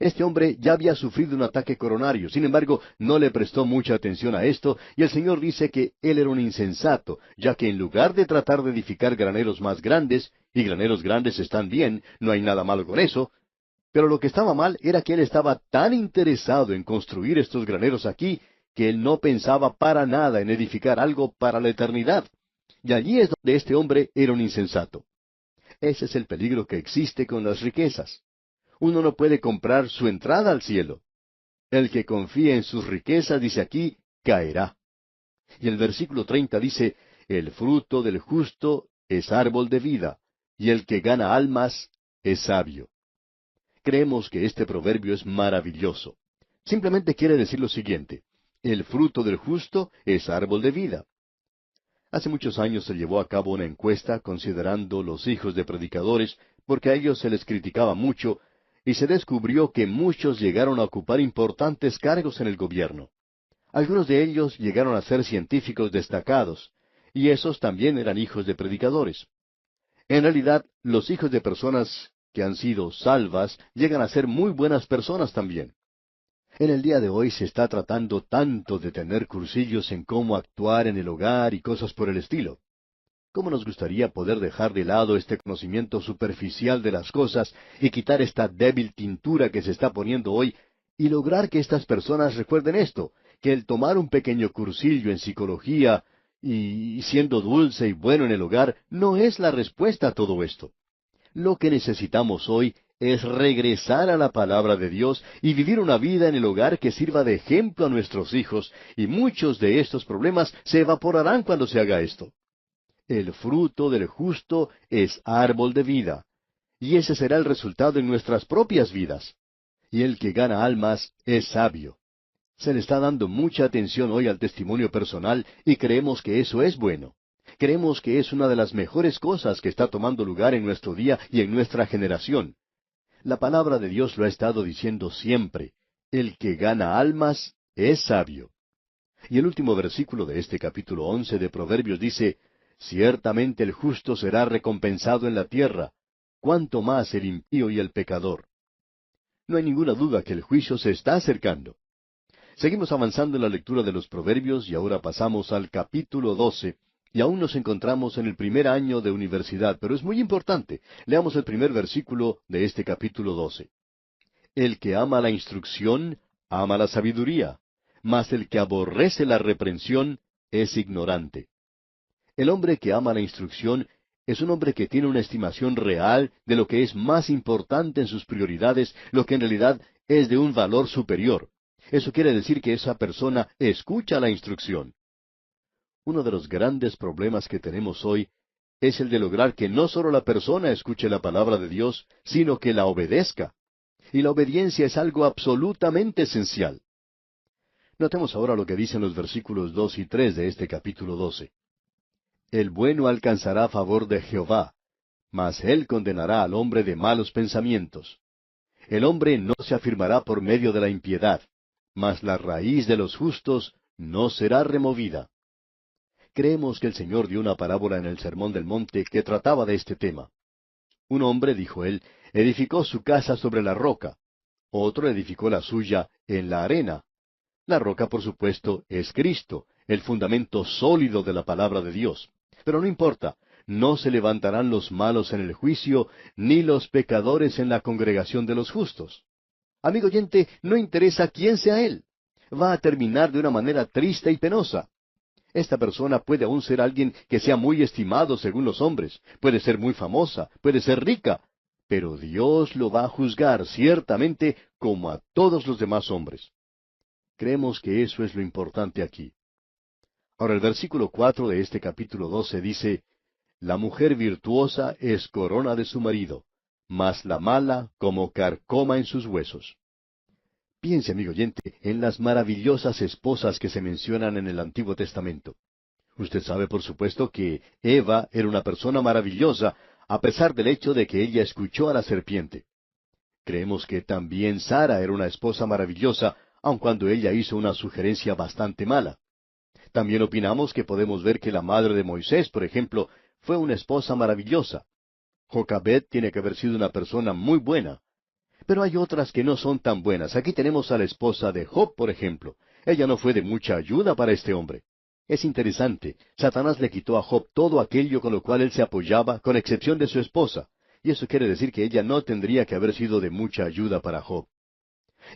Este hombre ya había sufrido un ataque coronario, sin embargo, no le prestó mucha atención a esto, y el Señor dice que él era un insensato, ya que en lugar de tratar de edificar graneros más grandes, y graneros grandes están bien, no hay nada malo con eso, pero lo que estaba mal era que él estaba tan interesado en construir estos graneros aquí, que él no pensaba para nada en edificar algo para la eternidad. Y allí es donde este hombre era un insensato. Ese es el peligro que existe con las riquezas. Uno no puede comprar su entrada al cielo. El que confía en sus riquezas, dice aquí, caerá. Y el versículo 30 dice, el fruto del justo es árbol de vida, y el que gana almas es sabio. Creemos que este proverbio es maravilloso. Simplemente quiere decir lo siguiente, el fruto del justo es árbol de vida. Hace muchos años se llevó a cabo una encuesta considerando los hijos de predicadores, porque a ellos se les criticaba mucho, y se descubrió que muchos llegaron a ocupar importantes cargos en el gobierno. Algunos de ellos llegaron a ser científicos destacados, y esos también eran hijos de predicadores. En realidad, los hijos de personas que han sido salvas llegan a ser muy buenas personas también. En el día de hoy se está tratando tanto de tener cursillos en cómo actuar en el hogar y cosas por el estilo. ¿Cómo nos gustaría poder dejar de lado este conocimiento superficial de las cosas y quitar esta débil tintura que se está poniendo hoy y lograr que estas personas recuerden esto, que el tomar un pequeño cursillo en psicología y siendo dulce y bueno en el hogar no es la respuesta a todo esto? Lo que necesitamos hoy es regresar a la palabra de Dios y vivir una vida en el hogar que sirva de ejemplo a nuestros hijos, y muchos de estos problemas se evaporarán cuando se haga esto. El fruto del justo es árbol de vida, y ese será el resultado en nuestras propias vidas. Y el que gana almas es sabio. Se le está dando mucha atención hoy al testimonio personal y creemos que eso es bueno. Creemos que es una de las mejores cosas que está tomando lugar en nuestro día y en nuestra generación. La palabra de Dios lo ha estado diciendo siempre. El que gana almas es sabio. Y el último versículo de este capítulo 11 de Proverbios dice, ciertamente el justo será recompensado en la tierra, cuanto más el impío y el pecador. No hay ninguna duda que el juicio se está acercando. Seguimos avanzando en la lectura de los Proverbios y ahora pasamos al capítulo 12, y aún nos encontramos en el primer año de universidad, pero es muy importante. Leamos el primer versículo de este capítulo 12. El que ama la instrucción, ama la sabiduría, mas el que aborrece la reprensión es ignorante. El hombre que ama la instrucción es un hombre que tiene una estimación real de lo que es más importante en sus prioridades, lo que en realidad es de un valor superior. Eso quiere decir que esa persona escucha la instrucción. Uno de los grandes problemas que tenemos hoy es el de lograr que no solo la persona escuche la palabra de Dios, sino que la obedezca. Y la obediencia es algo absolutamente esencial. Notemos ahora lo que dicen los versículos 2 y 3 de este capítulo 12. El bueno alcanzará favor de Jehová, mas él condenará al hombre de malos pensamientos. El hombre no se afirmará por medio de la impiedad, mas la raíz de los justos no será removida. Creemos que el Señor dio una parábola en el Sermón del Monte que trataba de este tema. Un hombre, dijo él, edificó su casa sobre la roca. Otro edificó la suya en la arena. La roca, por supuesto, es Cristo, el fundamento sólido de la palabra de Dios. Pero no importa, no se levantarán los malos en el juicio, ni los pecadores en la congregación de los justos. Amigo oyente, no interesa quién sea él. Va a terminar de una manera triste y penosa. Esta persona puede aún ser alguien que sea muy estimado según los hombres, puede ser muy famosa, puede ser rica, pero Dios lo va a juzgar ciertamente como a todos los demás hombres. Creemos que eso es lo importante aquí. Ahora el versículo 4 de este capítulo 12 dice, la mujer virtuosa es corona de su marido, mas la mala como carcoma en sus huesos. Piense, amigo oyente, en las maravillosas esposas que se mencionan en el Antiguo Testamento. Usted sabe, por supuesto, que Eva era una persona maravillosa, a pesar del hecho de que ella escuchó a la serpiente. Creemos que también Sara era una esposa maravillosa, aun cuando ella hizo una sugerencia bastante mala. También opinamos que podemos ver que la madre de Moisés, por ejemplo, fue una esposa maravillosa. Jocabed tiene que haber sido una persona muy buena. Pero hay otras que no son tan buenas. Aquí tenemos a la esposa de Job, por ejemplo. Ella no fue de mucha ayuda para este hombre. Es interesante. Satanás le quitó a Job todo aquello con lo cual él se apoyaba, con excepción de su esposa. Y eso quiere decir que ella no tendría que haber sido de mucha ayuda para Job.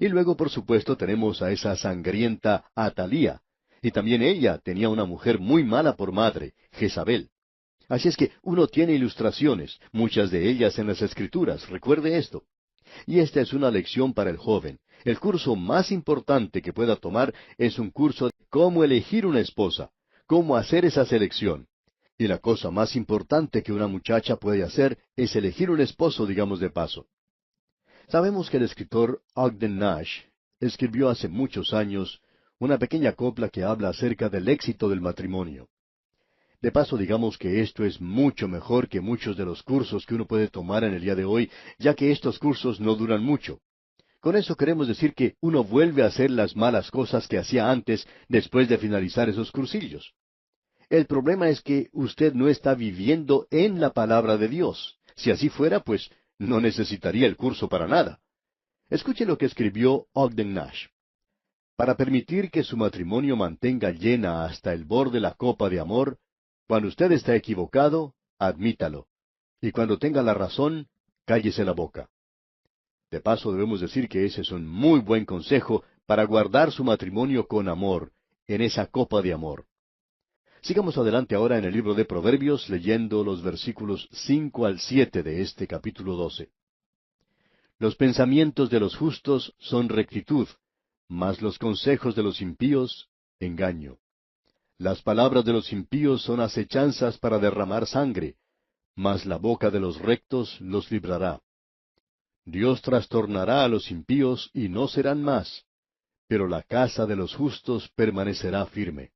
Y luego, por supuesto, tenemos a esa sangrienta Atalía. Y también ella tenía una mujer muy mala por madre, Jezabel. Así es que uno tiene ilustraciones, muchas de ellas en las Escrituras, recuerde esto. Y esta es una lección para el joven. El curso más importante que pueda tomar es un curso de cómo elegir una esposa, cómo hacer esa selección. Y la cosa más importante que una muchacha puede hacer es elegir un esposo, digamos de paso. Sabemos que el escritor Ogden Nash escribió hace muchos años una pequeña copla que habla acerca del éxito del matrimonio. De paso, digamos que esto es mucho mejor que muchos de los cursos que uno puede tomar en el día de hoy, ya que estos cursos no duran mucho. Con eso queremos decir que uno vuelve a hacer las malas cosas que hacía antes después de finalizar esos cursillos. El problema es que usted no está viviendo en la palabra de Dios. Si así fuera, pues no necesitaría el curso para nada. Escuche lo que escribió Ogden Nash. Para permitir que su matrimonio mantenga llena hasta el borde la copa de amor, cuando usted está equivocado, admítalo. Y cuando tenga la razón, cállese la boca. De paso, debemos decir que ese es un muy buen consejo para guardar su matrimonio con amor, en esa copa de amor. Sigamos adelante ahora en el libro de Proverbios, leyendo los versículos 5 al 7 de este capítulo 12. Los pensamientos de los justos son rectitud, mas los consejos de los impíos, engaño. Las palabras de los impíos son acechanzas para derramar sangre, mas la boca de los rectos los librará. Dios trastornará a los impíos y no serán más, pero la casa de los justos permanecerá firme.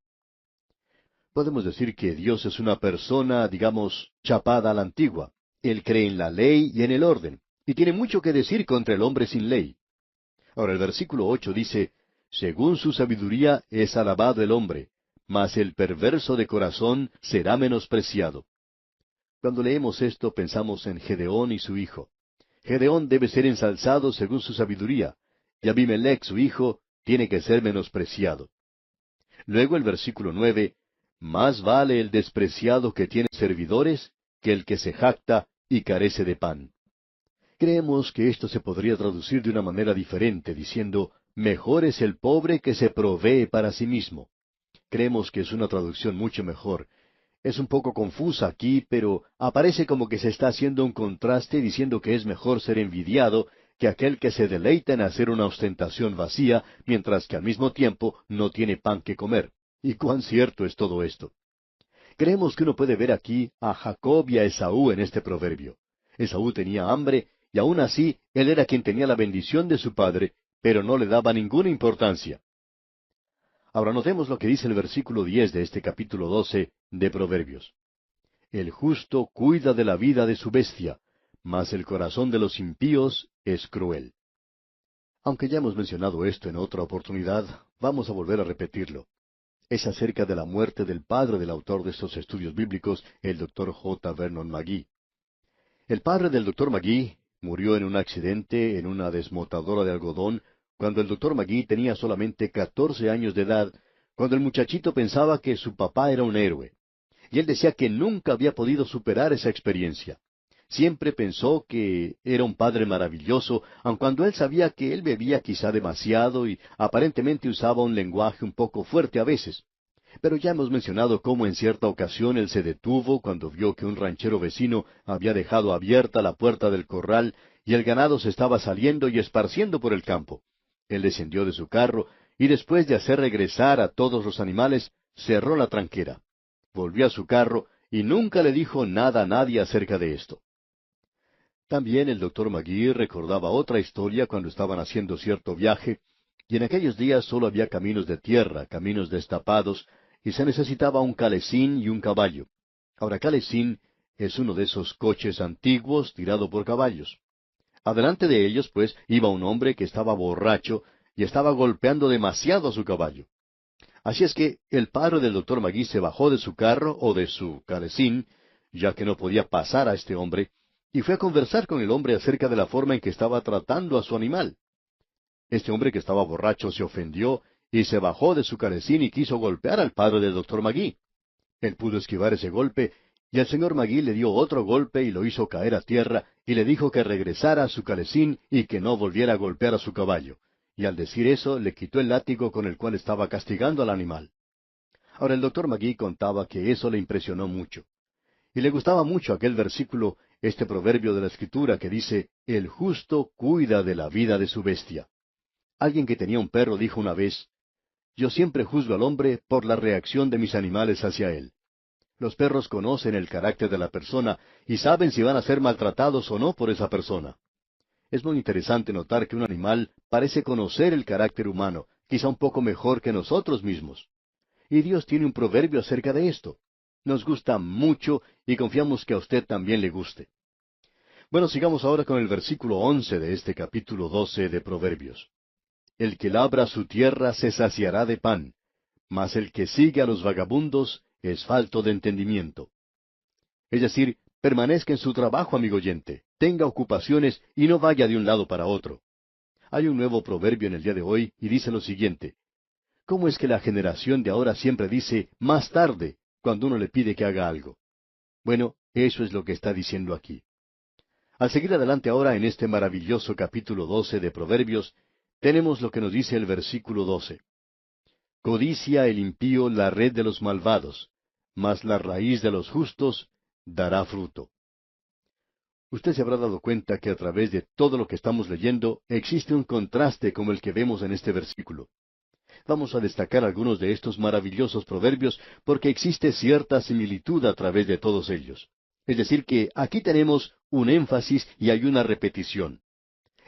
Podemos decir que Dios es una persona, digamos, chapada a la antigua. Él cree en la ley y en el orden, y tiene mucho que decir contra el hombre sin ley. Ahora el versículo 8 dice, según su sabiduría es alabado el hombre, mas el perverso de corazón será menospreciado. Cuando leemos esto pensamos en Gedeón y su hijo. Gedeón debe ser ensalzado según su sabiduría, y Abimelech su hijo tiene que ser menospreciado. Luego el versículo 9, más vale el despreciado que tiene servidores que el que se jacta y carece de pan. Creemos que esto se podría traducir de una manera diferente, diciendo, mejor es el pobre que se provee para sí mismo. Creemos que es una traducción mucho mejor. Es un poco confusa aquí, pero aparece como que se está haciendo un contraste diciendo que es mejor ser envidiado que aquel que se deleita en hacer una ostentación vacía, mientras que al mismo tiempo no tiene pan que comer. ¿Y cuán cierto es todo esto? Creemos que uno puede ver aquí a Jacob y a Esaú en este proverbio. Esaú tenía hambre, y aún así él era quien tenía la bendición de su padre, pero no le daba ninguna importancia. Ahora notemos lo que dice el versículo 10 de este capítulo 12 de Proverbios. El justo cuida de la vida de su bestia, mas el corazón de los impíos es cruel. Aunque ya hemos mencionado esto en otra oportunidad, vamos a volver a repetirlo. Es acerca de la muerte del padre del autor de estos estudios bíblicos, el Dr. J. Vernon McGee. El padre del Dr. McGee murió en un accidente en una desmotadora de algodón cuando el Dr. McGee tenía solamente 14 años de edad, cuando el muchachito pensaba que su papá era un héroe. Y él decía que nunca había podido superar esa experiencia. Siempre pensó que era un padre maravilloso, aun cuando él sabía que él bebía quizá demasiado y aparentemente usaba un lenguaje un poco fuerte a veces. Pero ya hemos mencionado cómo en cierta ocasión él se detuvo cuando vio que un ranchero vecino había dejado abierta la puerta del corral y el ganado se estaba saliendo y esparciendo por el campo. Él descendió de su carro y después de hacer regresar a todos los animales, cerró la tranquera. Volvió a su carro y nunca le dijo nada a nadie acerca de esto. También el Dr. McGee recordaba otra historia cuando estaban haciendo cierto viaje, y en aquellos días solo había caminos de tierra, caminos destapados, y se necesitaba un calesín y un caballo. Ahora, calesín es uno de esos coches antiguos tirado por caballos. Adelante de ellos, pues, iba un hombre que estaba borracho y estaba golpeando demasiado a su caballo. Así es que el padre del Dr. McGee se bajó de su carro o de su calesín, ya que no podía pasar a este hombre, y fue a conversar con el hombre acerca de la forma en que estaba tratando a su animal. Este hombre que estaba borracho se ofendió y se bajó de su carecín y quiso golpear al padre del doctor Magee. Él pudo esquivar ese golpe, y el señor Magee le dio otro golpe y lo hizo caer a tierra, y le dijo que regresara a su calecín y que no volviera a golpear a su caballo. Y al decir eso, le quitó el látigo con el cual estaba castigando al animal. Ahora el doctor Magee contaba que eso le impresionó mucho. Y le gustaba mucho aquel versículo, este proverbio de la Escritura que dice, el justo cuida de la vida de su bestia. Alguien que tenía un perro dijo una vez, yo siempre juzgo al hombre por la reacción de mis animales hacia él. Los perros conocen el carácter de la persona y saben si van a ser maltratados o no por esa persona. Es muy interesante notar que un animal parece conocer el carácter humano, quizá un poco mejor que nosotros mismos. Y Dios tiene un proverbio acerca de esto. Nos gusta mucho y confiamos que a usted también le guste. Bueno, sigamos ahora con el versículo 11 de este capítulo 12 de Proverbios. El que labra su tierra se saciará de pan, mas el que sigue a los vagabundos es falto de entendimiento. Es decir, permanezca en su trabajo, amigo oyente, tenga ocupaciones y no vaya de un lado para otro. Hay un nuevo proverbio en el día de hoy y dice lo siguiente. ¿Cómo es que la generación de ahora siempre dice más tarde cuando uno le pide que haga algo? Bueno, eso es lo que está diciendo aquí. Al seguir adelante ahora en este maravilloso capítulo 12 de Proverbios, tenemos lo que nos dice el versículo 12. Codicia el impío la red de los malvados, mas la raíz de los justos dará fruto. Usted se habrá dado cuenta que a través de todo lo que estamos leyendo existe un contraste como el que vemos en este versículo. Vamos a destacar algunos de estos maravillosos proverbios porque existe cierta similitud a través de todos ellos. Es decir, que aquí tenemos un énfasis y hay una repetición.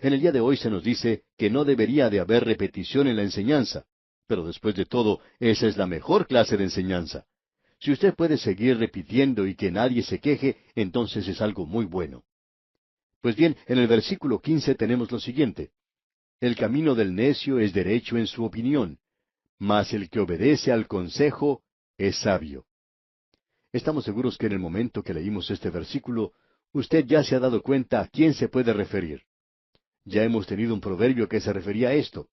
En el día de hoy se nos dice que no debería de haber repetición en la enseñanza, pero después de todo, esa es la mejor clase de enseñanza. Si usted puede seguir repitiendo y que nadie se queje, entonces es algo muy bueno. Pues bien, en el versículo 15 tenemos lo siguiente. El camino del necio es derecho en su opinión, mas el que obedece al consejo es sabio. Estamos seguros que en el momento que leímos este versículo, usted ya se ha dado cuenta a quién se puede referir. Ya hemos tenido un proverbio que se refería a esto.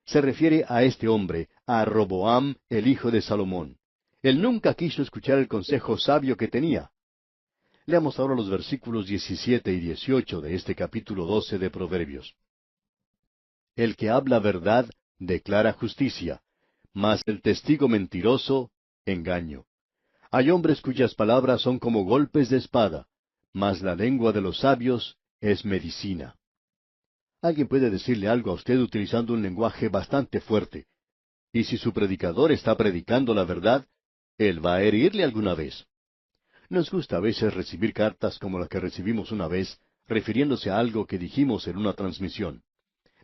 Se refiere a este hombre, a Roboam, el hijo de Salomón. Él nunca quiso escuchar el consejo sabio que tenía. Leamos ahora los versículos 17 y 18 de este capítulo 12 de Proverbios. El que habla verdad declara justicia, mas el testigo mentiroso, engaño. Hay hombres cuyas palabras son como golpes de espada, mas la lengua de los sabios es medicina. Alguien puede decirle algo a usted utilizando un lenguaje bastante fuerte. Y si su predicador está predicando la verdad, él va a herirle alguna vez. Nos gusta a veces recibir cartas como la que recibimos una vez, refiriéndose a algo que dijimos en una transmisión.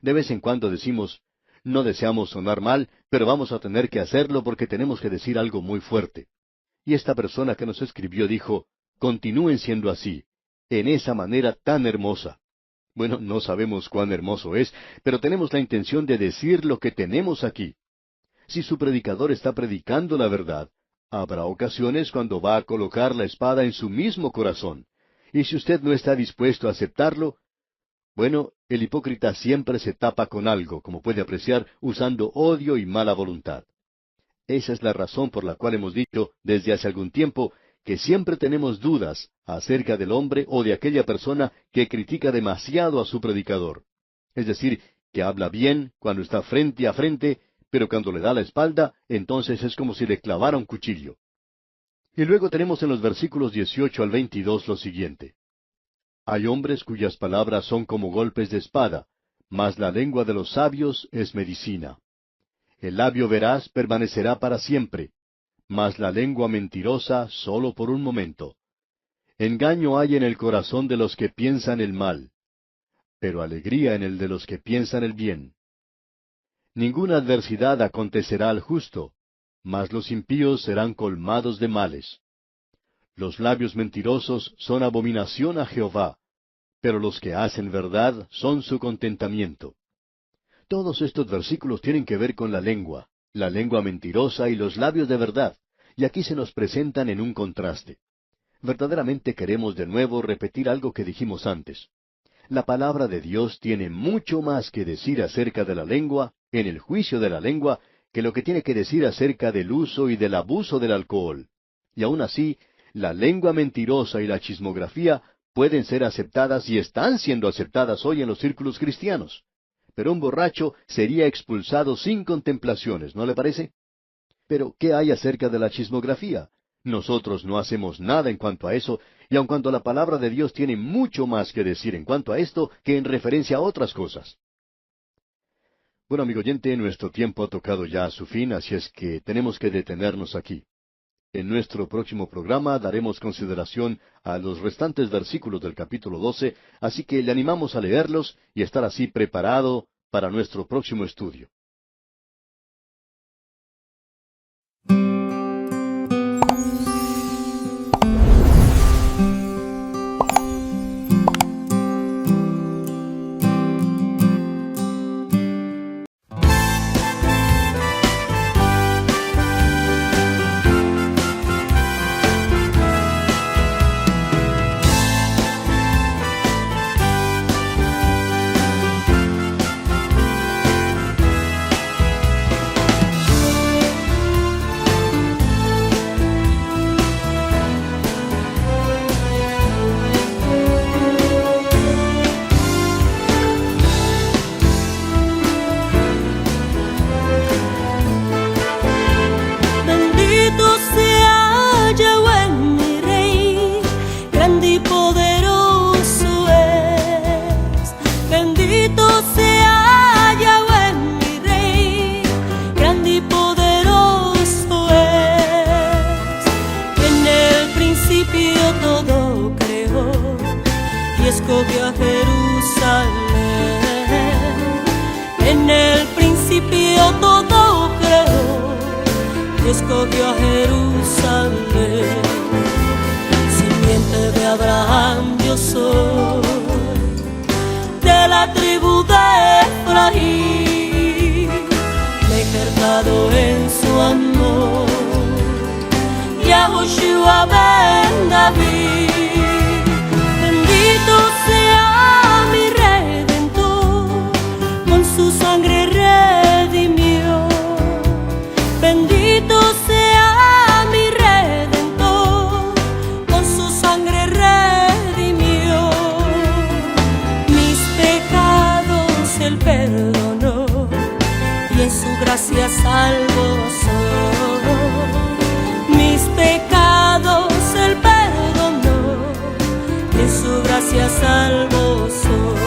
De vez en cuando decimos, no deseamos sonar mal, pero vamos a tener que hacerlo porque tenemos que decir algo muy fuerte. Y esta persona que nos escribió dijo, continúen siendo así, en esa manera tan hermosa. Bueno, no sabemos cuán hermoso es, pero tenemos la intención de decir lo que tenemos aquí. Si su predicador está predicando la verdad, habrá ocasiones cuando va a colocar la espada en su mismo corazón. Y si usted no está dispuesto a aceptarlo, bueno, el hipócrita siempre se tapa con algo, como puede apreciar, usando odio y mala voluntad. Esa es la razón por la cual hemos dicho desde hace algún tiempo que siempre tenemos dudas acerca del hombre o de aquella persona que critica demasiado a su predicador. Es decir, que habla bien cuando está frente a frente, pero cuando le da la espalda, entonces es como si le clavara un cuchillo. Y luego tenemos en los versículos 18 al 22 lo siguiente. Hay hombres cuyas palabras son como golpes de espada, mas la lengua de los sabios es medicina. El labio veraz permanecerá para siempre, mas la lengua mentirosa sólo por un momento. Engaño hay en el corazón de los que piensan el mal, pero alegría en el de los que piensan el bien. Ninguna adversidad acontecerá al justo, mas los impíos serán colmados de males. Los labios mentirosos son abominación a Jehová, pero los que hacen verdad son su contentamiento. Todos estos versículos tienen que ver con la lengua mentirosa y los labios de verdad, y aquí se nos presentan en un contraste. verdaderamente queremos de nuevo repetir algo que dijimos antes. La palabra de Dios tiene mucho más que decir acerca de la lengua, en el juicio de la lengua, que lo que tiene que decir acerca del uso y del abuso del alcohol. Y aun así, la lengua mentirosa y la chismografía pueden ser aceptadas y están siendo aceptadas hoy en los círculos cristianos. Pero un borracho sería expulsado sin contemplaciones, ¿no le parece? Pero, ¿qué hay acerca de la chismografía? Nosotros no hacemos nada en cuanto a eso, y aun cuando la palabra de Dios tiene mucho más que decir en cuanto a esto que en referencia a otras cosas. Bueno, amigo oyente, nuestro tiempo ha tocado ya a su fin, así es que tenemos que detenernos aquí. En nuestro próximo programa daremos consideración a los restantes versículos del capítulo 12, así que le animamos a leerlos y estar así preparado para nuestro próximo estudio. escogió a Jerusalén. En el principio todo creó y escogió a Jerusalén. Simiente de Abraham yo soy, de la tribu de Efraín, me he ejercitado en su amor. Yahushua ben David, bendito sea mi Redentor, con su sangre redimió. Bendito sea mi Redentor, con su sangre redimió. Mis pecados él perdonó y en su gracia salvo soy. Mis pecados él perdonó y en su gracia salvo soy.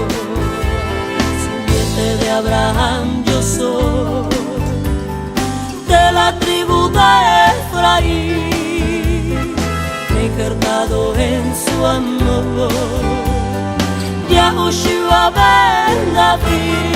Simiente de Abraham yo soy, de la tribu de Efraín, me he ejercitado en su amor. Yahushua ben David.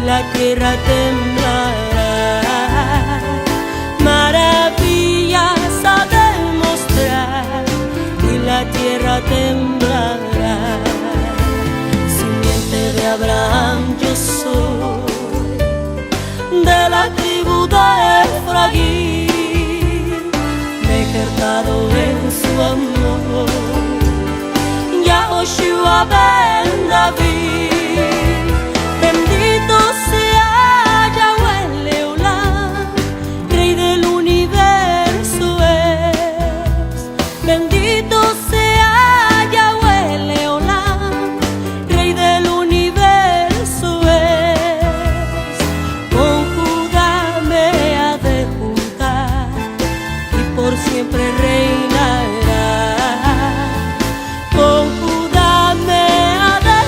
La tierra temblará, maravillas a demostrar, y la tierra temblará. Simiente de Abraham yo soy, de la tribu de Efraín, me he ejercitado en su amor. Yahushua ben David. Bendito sea Yahweh Leolam, Rey del universo es. Bendito sea Yahweh Leolam, Rey del universo es. Con Judá me ha de juntar y por siempre reinará. Con Judá me ha de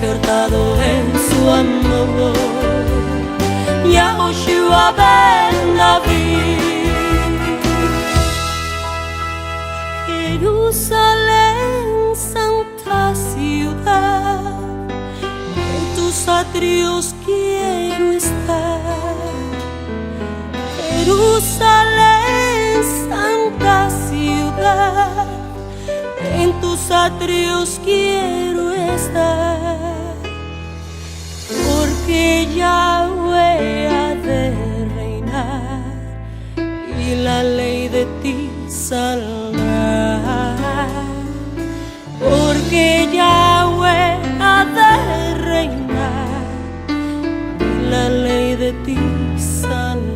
libertado en su amor. Yahushua ben David. Jerusalén, santa ciudad, en tus atrios quiero estar. Jerusalén, santa ciudad, en tus atrios quiero estar, porque Yahweh ha de reinar y la ley de ti saldrá, porque Yahweh ha de reinar y la ley de ti saldrá.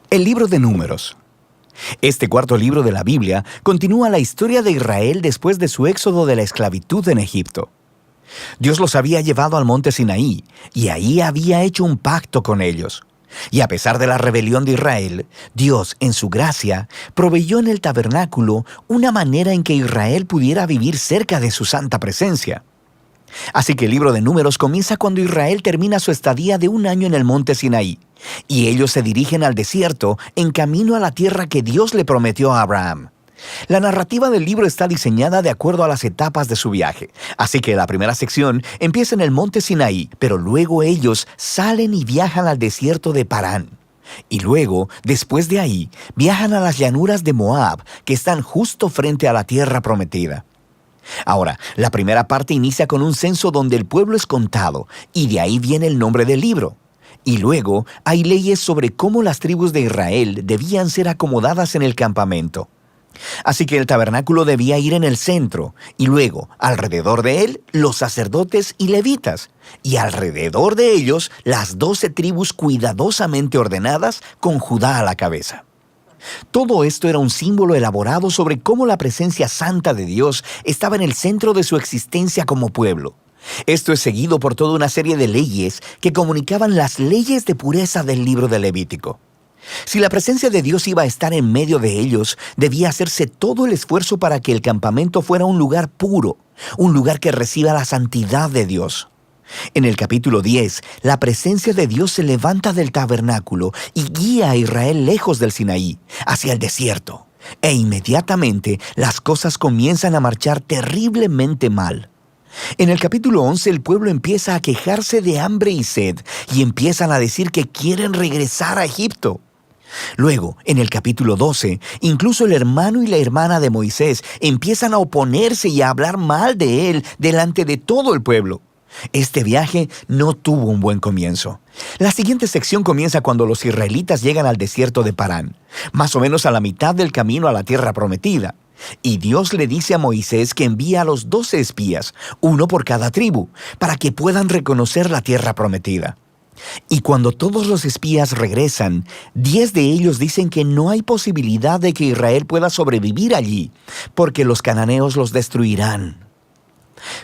El libro de Números. Este cuarto libro de la Biblia continúa la historia de Israel después de su éxodo de la esclavitud en Egipto. Dios los había llevado al monte Sinaí y ahí había hecho un pacto con ellos. Y a pesar de la rebelión de Israel, Dios, en su gracia, proveyó en el tabernáculo una manera en que Israel pudiera vivir cerca de su santa presencia. Así que el libro de Números comienza cuando Israel termina su estadía de 1 año en el monte Sinaí, y ellos se dirigen al desierto en camino a la tierra que Dios le prometió a Abraham. La narrativa del libro está diseñada de acuerdo a las etapas de su viaje, así que la primera sección empieza en el monte Sinaí, pero luego ellos salen y viajan al desierto de Parán. Y luego, después de ahí, viajan a las llanuras de Moab, que están justo frente a la tierra prometida. Ahora, la primera parte inicia con un censo donde el pueblo es contado, y de ahí viene el nombre del libro. Y luego hay leyes sobre cómo las tribus de Israel debían ser acomodadas en el campamento. Así que el tabernáculo debía ir en el centro, y luego, alrededor de él, los sacerdotes y levitas, y alrededor de ellos, las 12 tribus cuidadosamente ordenadas, con Judá a la cabeza. Todo esto era un símbolo elaborado sobre cómo la presencia santa de Dios estaba en el centro de su existencia como pueblo. Esto es seguido por toda una serie de leyes que comunicaban las leyes de pureza del libro de Levítico. Si la presencia de Dios iba a estar en medio de ellos, debía hacerse todo el esfuerzo para que el campamento fuera un lugar puro, un lugar que reciba la santidad de Dios. En el capítulo 10, la presencia de Dios se levanta del tabernáculo y guía a Israel lejos del Sinaí, hacia el desierto. E inmediatamente las cosas comienzan a marchar terriblemente mal. En el capítulo 11 el pueblo empieza a quejarse de hambre y sed y empiezan a decir que quieren regresar a Egipto. Luego, en el capítulo 12, incluso el hermano y la hermana de Moisés empiezan a oponerse y a hablar mal de él delante de todo el pueblo. Este viaje no tuvo un buen comienzo. La siguiente sección comienza cuando los israelitas llegan al desierto de Parán, más o menos a la mitad del camino a la tierra prometida. Y Dios le dice a Moisés que envía a los 12 espías, uno por cada tribu, para que puedan reconocer la tierra prometida. Y cuando todos los espías regresan, 10 de ellos dicen que no hay posibilidad de que Israel pueda sobrevivir allí, porque los cananeos los destruirán.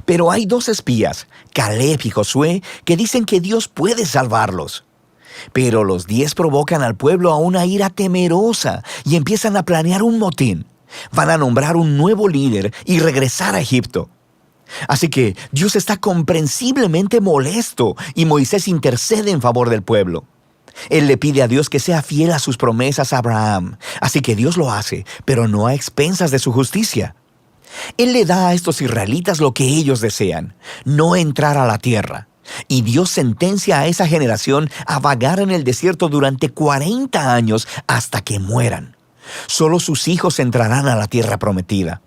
Pero hay 2 espías, Caleb y Josué, que dicen que Dios puede salvarlos. Pero los 10 provocan al pueblo a una ira temerosa y empiezan a planear un motín. Van a nombrar un nuevo líder y regresar a Egipto. Así que Dios está comprensiblemente molesto y Moisés intercede en favor del pueblo. Él le pide a Dios que sea fiel a sus promesas a Abraham. Así que Dios lo hace, pero no a expensas de su justicia. Él le da a estos israelitas lo que ellos desean, no entrar a la tierra. Y Dios sentencia a esa generación a vagar en el desierto durante 40 años hasta que mueran. Solo sus hijos entrarán a la tierra prometida.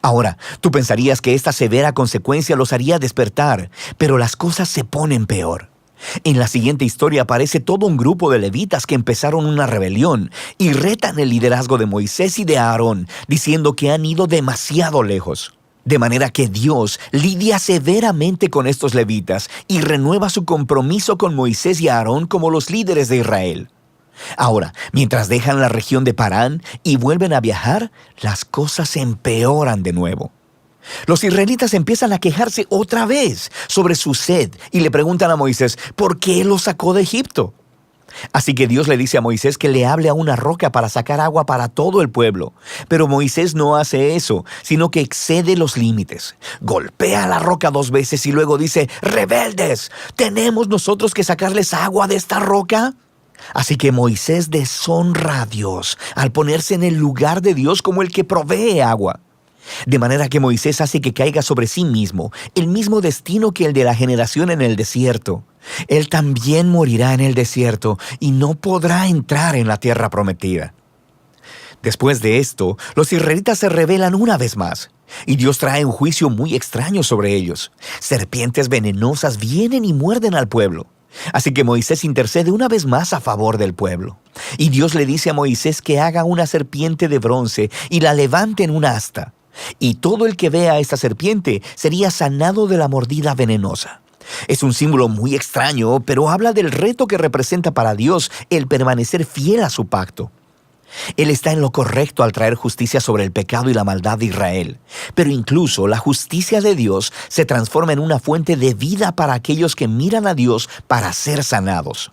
Ahora, tú pensarías que esta severa consecuencia los haría despertar, pero las cosas se ponen peor. En la siguiente historia aparece todo un grupo de levitas que empezaron una rebelión y retan el liderazgo de Moisés y de Aarón, diciendo que han ido demasiado lejos. De manera que Dios lidia severamente con estos levitas y renueva su compromiso con Moisés y Aarón como los líderes de Israel. Ahora, mientras dejan la región de Parán y vuelven a viajar, las cosas se empeoran de nuevo. Los israelitas empiezan a quejarse otra vez sobre su sed y le preguntan a Moisés por qué los sacó de Egipto. Así que Dios le dice a Moisés que le hable a una roca para sacar agua para todo el pueblo. Pero Moisés no hace eso, sino que excede los límites. Golpea la roca 2 veces y luego dice: «¡Rebeldes! ¿Tenemos nosotros que sacarles agua de esta roca?». Así que Moisés deshonra a Dios al ponerse en el lugar de Dios como el que provee agua. De manera que Moisés hace que caiga sobre sí mismo el mismo destino que el de la generación en el desierto. Él también morirá en el desierto y no podrá entrar en la tierra prometida. Después de esto, los israelitas se rebelan una vez más, y Dios trae un juicio muy extraño sobre ellos. Serpientes venenosas vienen y muerden al pueblo. Así que Moisés intercede una vez más a favor del pueblo. Y Dios le dice a Moisés que haga una serpiente de bronce y la levante en una asta. Y todo el que vea a esta serpiente sería sanado de la mordida venenosa. Es un símbolo muy extraño, pero habla del reto que representa para Dios el permanecer fiel a su pacto. Él está en lo correcto al traer justicia sobre el pecado y la maldad de Israel. Pero incluso la justicia de Dios se transforma en una fuente de vida para aquellos que miran a Dios para ser sanados.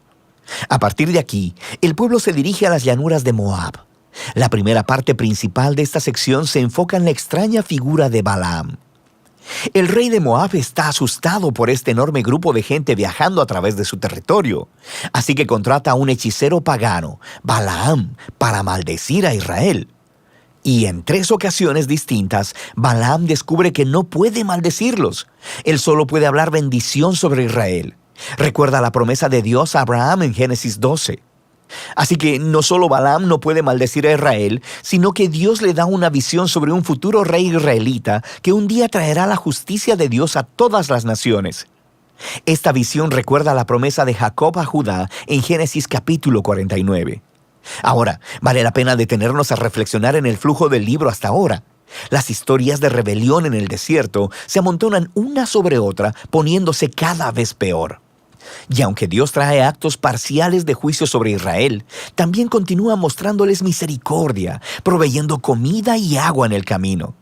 A partir de aquí, el pueblo se dirige a las llanuras de Moab. La primera parte principal de esta sección se enfoca en la extraña figura de Balaam. El rey de Moab está asustado por este enorme grupo de gente viajando a través de su territorio. Así que contrata a un hechicero pagano, Balaam, para maldecir a Israel. Y en 3 ocasiones distintas, Balaam descubre que no puede maldecirlos. Él solo puede hablar bendición sobre Israel. Recuerda la promesa de Dios a Abraham en Génesis 12. Así que no solo Balaam no puede maldecir a Israel, sino que Dios le da una visión sobre un futuro rey israelita que un día traerá la justicia de Dios a todas las naciones. Esta visión recuerda la promesa de Jacob a Judá en Génesis capítulo 49. Ahora, vale la pena detenernos a reflexionar en el flujo del libro hasta ahora. Las historias de rebelión en el desierto se amontonan una sobre otra, poniéndose cada vez peor. Y aunque Dios trae actos parciales de juicio sobre Israel, también continúa mostrándoles misericordia, proveyendo comida y agua en el camino.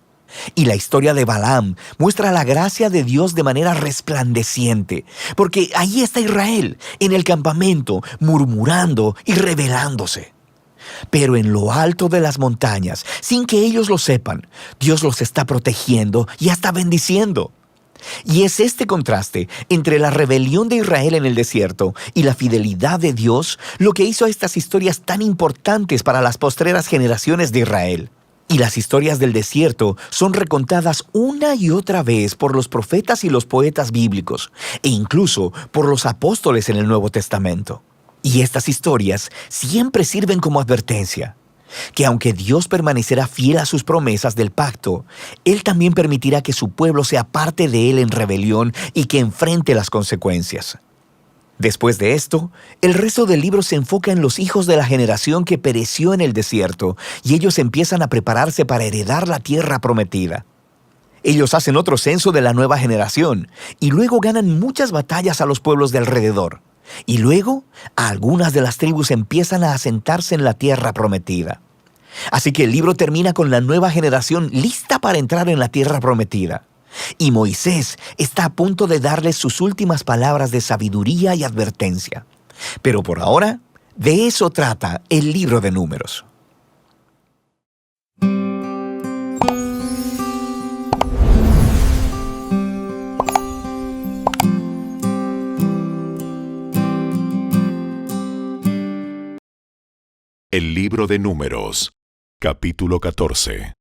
Y la historia de Balaam muestra la gracia de Dios de manera resplandeciente, porque ahí está Israel, en el campamento, murmurando y rebelándose. Pero en lo alto de las montañas, sin que ellos lo sepan, Dios los está protegiendo y hasta bendiciendo. Y es este contraste entre la rebelión de Israel en el desierto y la fidelidad de Dios lo que hizo a estas historias tan importantes para las postreras generaciones de Israel. Y las historias del desierto son recontadas una y otra vez por los profetas y los poetas bíblicos, e incluso por los apóstoles en el Nuevo Testamento. Y estas historias siempre sirven como advertencia, que aunque Dios permanecerá fiel a sus promesas del pacto, Él también permitirá que su pueblo sea parte de Él en rebelión y que enfrente las consecuencias. Después de esto, el resto del libro se enfoca en los hijos de la generación que pereció en el desierto, y ellos empiezan a prepararse para heredar la tierra prometida. Ellos hacen otro censo de la nueva generación, y luego ganan muchas batallas a los pueblos de alrededor. Y luego, algunas de las tribus empiezan a asentarse en la tierra prometida. Así que el libro termina con la nueva generación lista para entrar en la tierra prometida. Y Moisés está a punto de darles sus últimas palabras de sabiduría y advertencia. Pero por ahora, de eso trata el libro de Números. El libro de Números, capítulo 14.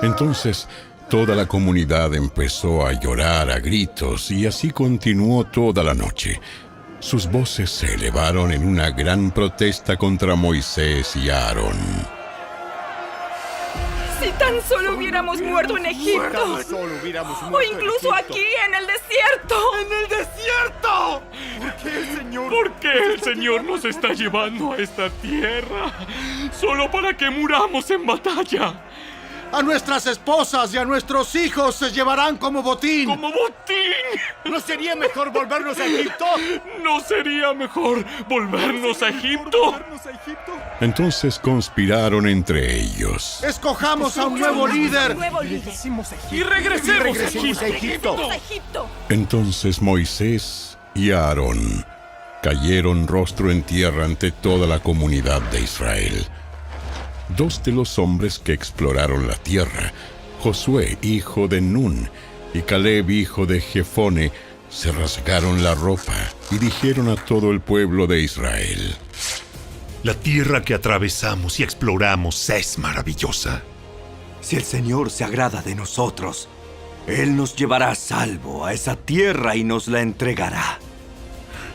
Entonces, toda la comunidad empezó a llorar a gritos, y así continuó toda la noche. Sus voces se elevaron en una gran protesta contra Moisés y Aarón. Si tan solo hubiéramos muerto en Egipto, o incluso aquí en el desierto. ¡En el desierto! ¿Por qué el Señor nos está llevando a esta tierra? Solo para que muramos en batalla. A nuestras esposas y a nuestros hijos se llevarán como botín. ¡Como botín! ¿No sería mejor volvernos a Egipto? ¿No sería mejor volvernos a Egipto? Entonces conspiraron entre ellos. Escojamos a un nuevo líder. Y regresemos a Egipto. Entonces Moisés y Aarón cayeron rostro en tierra ante toda la comunidad de Israel. Dos de los hombres que exploraron la tierra, Josué, hijo de Nun, y Caleb, hijo de Jefone, se rasgaron la ropa y dijeron a todo el pueblo de Israel: La tierra que atravesamos y exploramos es maravillosa. Si el Señor se agrada de nosotros, Él nos llevará a salvo a esa tierra y nos la entregará.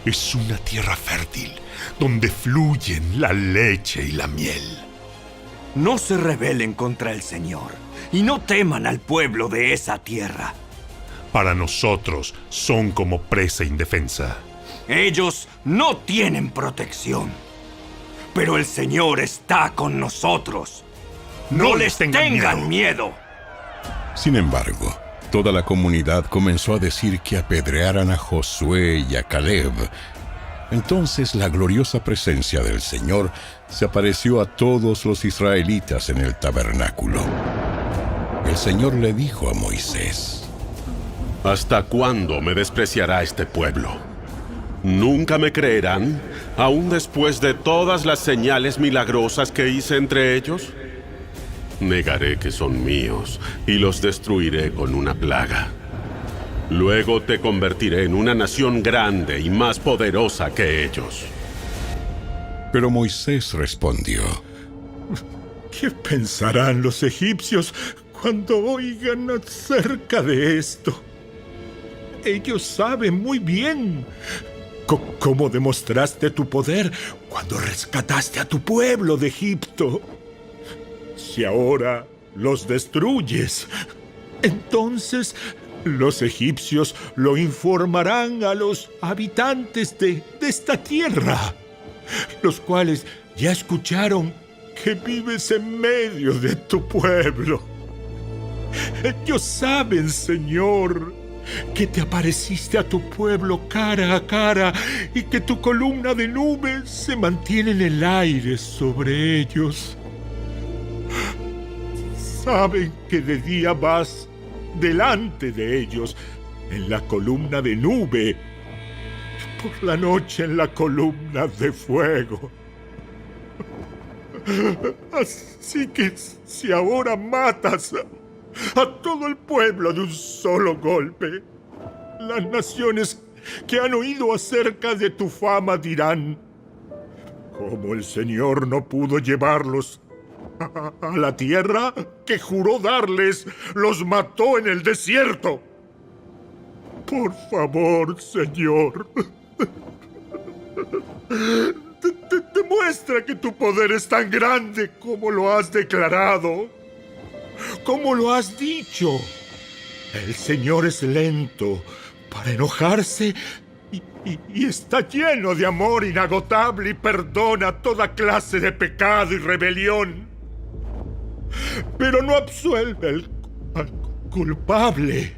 Es una tierra fértil, donde fluyen la leche y la miel. No se rebelen contra el Señor y no teman al pueblo de esa tierra. Para nosotros son como presa indefensa. Ellos no tienen protección, pero el Señor está con nosotros. No les tengan miedo. Sin embargo, toda la comunidad comenzó a decir que apedrearan a Josué y a Caleb. Entonces la gloriosa presencia del Señor se apareció a todos los israelitas en el tabernáculo. El Señor le dijo a Moisés: ¿Hasta cuándo me despreciará este pueblo? ¿Nunca me creerán, aún después de todas las señales milagrosas que hice entre ellos? Negaré que son míos y los destruiré con una plaga. Luego te convertiré en una nación grande y más poderosa que ellos. Pero Moisés respondió: ¿Qué pensarán los egipcios cuando oigan acerca de esto? Ellos saben muy bien cómo demostraste tu poder cuando rescataste a tu pueblo de Egipto. Si ahora los destruyes, entonces los egipcios lo informarán a los habitantes de esta tierra, los cuales ya escucharon que vives en medio de tu pueblo. Ellos saben, Señor, que te apareciste a tu pueblo cara a cara y que tu columna de nube se mantiene en el aire sobre ellos. Saben que de día vas delante de ellos en la columna de nube y por la noche en la columna de fuego. Así que si ahora matas a todo el pueblo de un solo golpe, las naciones que han oído acerca de tu fama dirán: ¿cómo el Señor no pudo llevarlos a la tierra que juró darles, los mató en el desierto? Por favor, Señor, demuestra que tu poder es tan grande como lo has declarado, como lo has dicho. El Señor es lento para enojarse y está lleno de amor inagotable y perdona toda clase de pecado y rebelión. Pero no absuelve al culpable.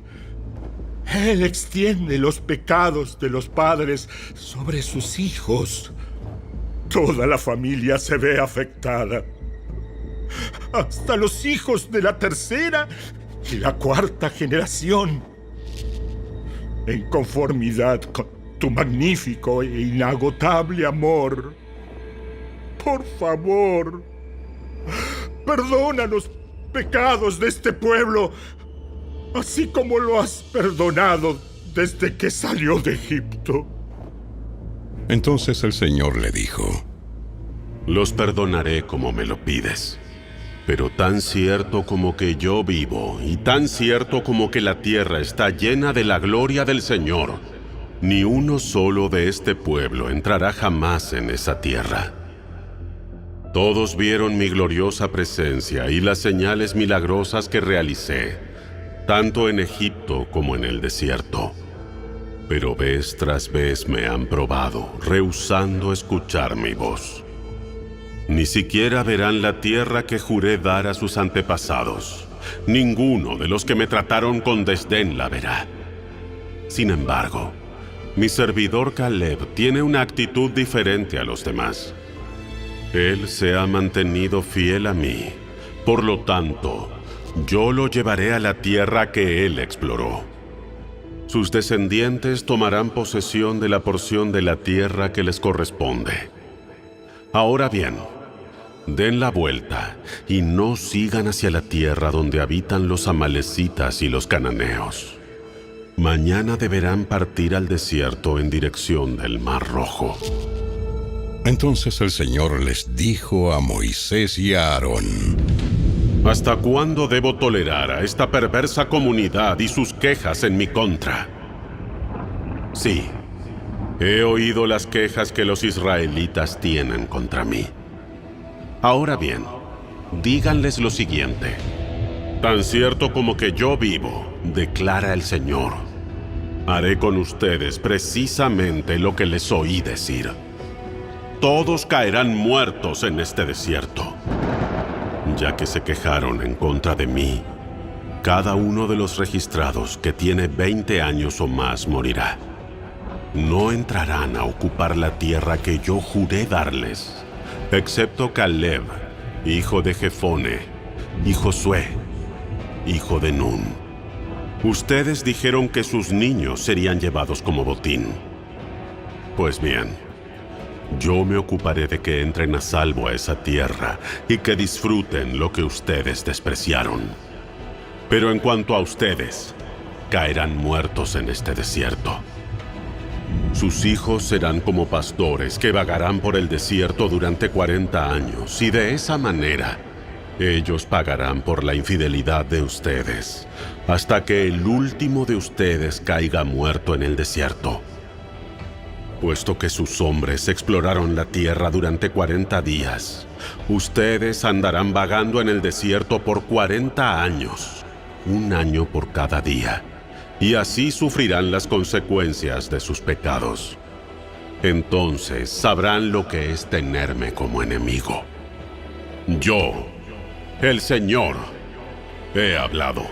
Él extiende los pecados de los padres sobre sus hijos. Toda la familia se ve afectada. Hasta los hijos de la tercera y la cuarta generación. En conformidad con tu magnífico e inagotable amor, por favor, perdona los pecados de este pueblo, así como lo has perdonado desde que salió de Egipto. Entonces el Señor le dijo: Los perdonaré como me lo pides. Pero tan cierto como que yo vivo, y tan cierto como que la tierra está llena de la gloria del Señor, ni uno solo de este pueblo entrará jamás en esa tierra. Todos vieron mi gloriosa presencia y las señales milagrosas que realicé, tanto en Egipto como en el desierto. Pero vez tras vez me han probado, rehusando escuchar mi voz. Ni siquiera verán la tierra que juré dar a sus antepasados. ninguno de los que me trataron con desdén la verá. Sin embargo, mi servidor Caleb tiene una actitud diferente a los demás. Él se ha mantenido fiel a mí. Por lo tanto, yo lo llevaré a la tierra que él exploró. Sus descendientes tomarán posesión de la porción de la tierra que les corresponde. Ahora bien, den la vuelta y no sigan hacia la tierra donde habitan los amalecitas y los cananeos. Mañana deberán partir al desierto en dirección del Mar Rojo. Entonces el Señor les dijo a Moisés y a Aarón: ¿Hasta cuándo debo tolerar a esta perversa comunidad y sus quejas en mi contra? Sí, he oído las quejas que los israelitas tienen contra mí. Ahora bien, díganles lo siguiente: tan cierto como que yo vivo, declara el Señor, haré con ustedes precisamente lo que les oí decir. Todos caerán muertos en este desierto. Ya que se quejaron en contra de mí, cada uno de los registrados que tiene 20 años o más morirá. No entrarán a ocupar la tierra que yo juré darles, excepto Caleb, hijo de Jefone, y Josué, hijo de Nun. Ustedes dijeron que sus niños serían llevados como botín. Pues bien, yo me ocuparé de que entren a salvo a esa tierra y que disfruten lo que ustedes despreciaron. Pero en cuanto a ustedes, caerán muertos en este desierto. Sus hijos serán como pastores que vagarán por el desierto durante 40 años, y de esa manera, ellos pagarán por la infidelidad de ustedes, hasta que el último de ustedes caiga muerto en el desierto. Puesto que sus hombres exploraron la tierra durante 40 días, ustedes andarán vagando en el desierto por 40 años, un año por cada día, y así sufrirán las consecuencias de sus pecados. Entonces sabrán lo que es tenerme como enemigo. Yo, el Señor, he hablado.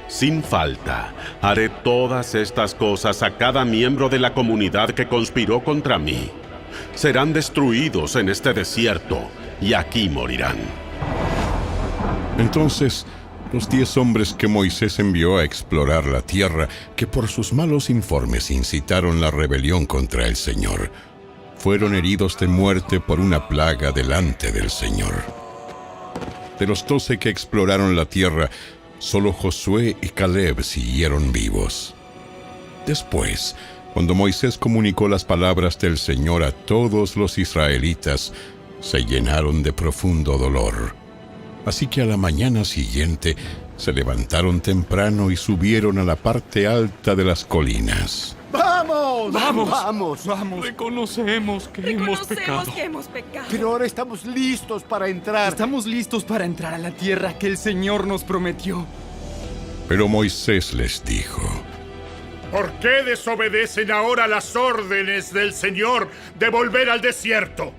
Sin falta, haré todas estas cosas a cada miembro de la comunidad que conspiró contra mí. Serán destruidos en este desierto y aquí morirán. Entonces, los 10 hombres que Moisés envió a explorar la tierra, que por sus malos informes incitaron la rebelión contra el Señor, fueron heridos de muerte por una plaga delante del Señor. De los 12 que exploraron la tierra, solo Josué y Caleb siguieron vivos. Después, cuando Moisés comunicó las palabras del Señor a todos los israelitas, se llenaron de profundo dolor. Así que a la mañana siguiente se levantaron temprano y subieron a la parte alta de las colinas. ¡Vamos! ¡Vamos! Reconocemos que hemos pecado. Pero ahora estamos listos para entrar. Estamos listos para entrar a la tierra que el Señor nos prometió. Pero Moisés les dijo: ¿por qué desobedecen ahora las órdenes del Señor de volver al desierto?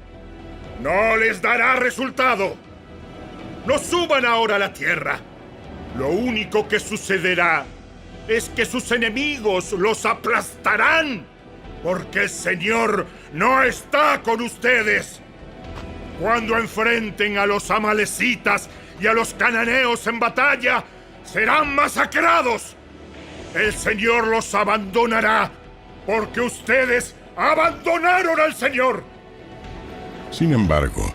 No les dará resultado. No suban ahora a la tierra. Lo único que sucederá es que sus enemigos los aplastarán, porque el Señor no está con ustedes. Cuando enfrenten a los amalecitas y a los cananeos en batalla, serán masacrados. El Señor los abandonará, porque ustedes abandonaron al Señor. Sin embargo,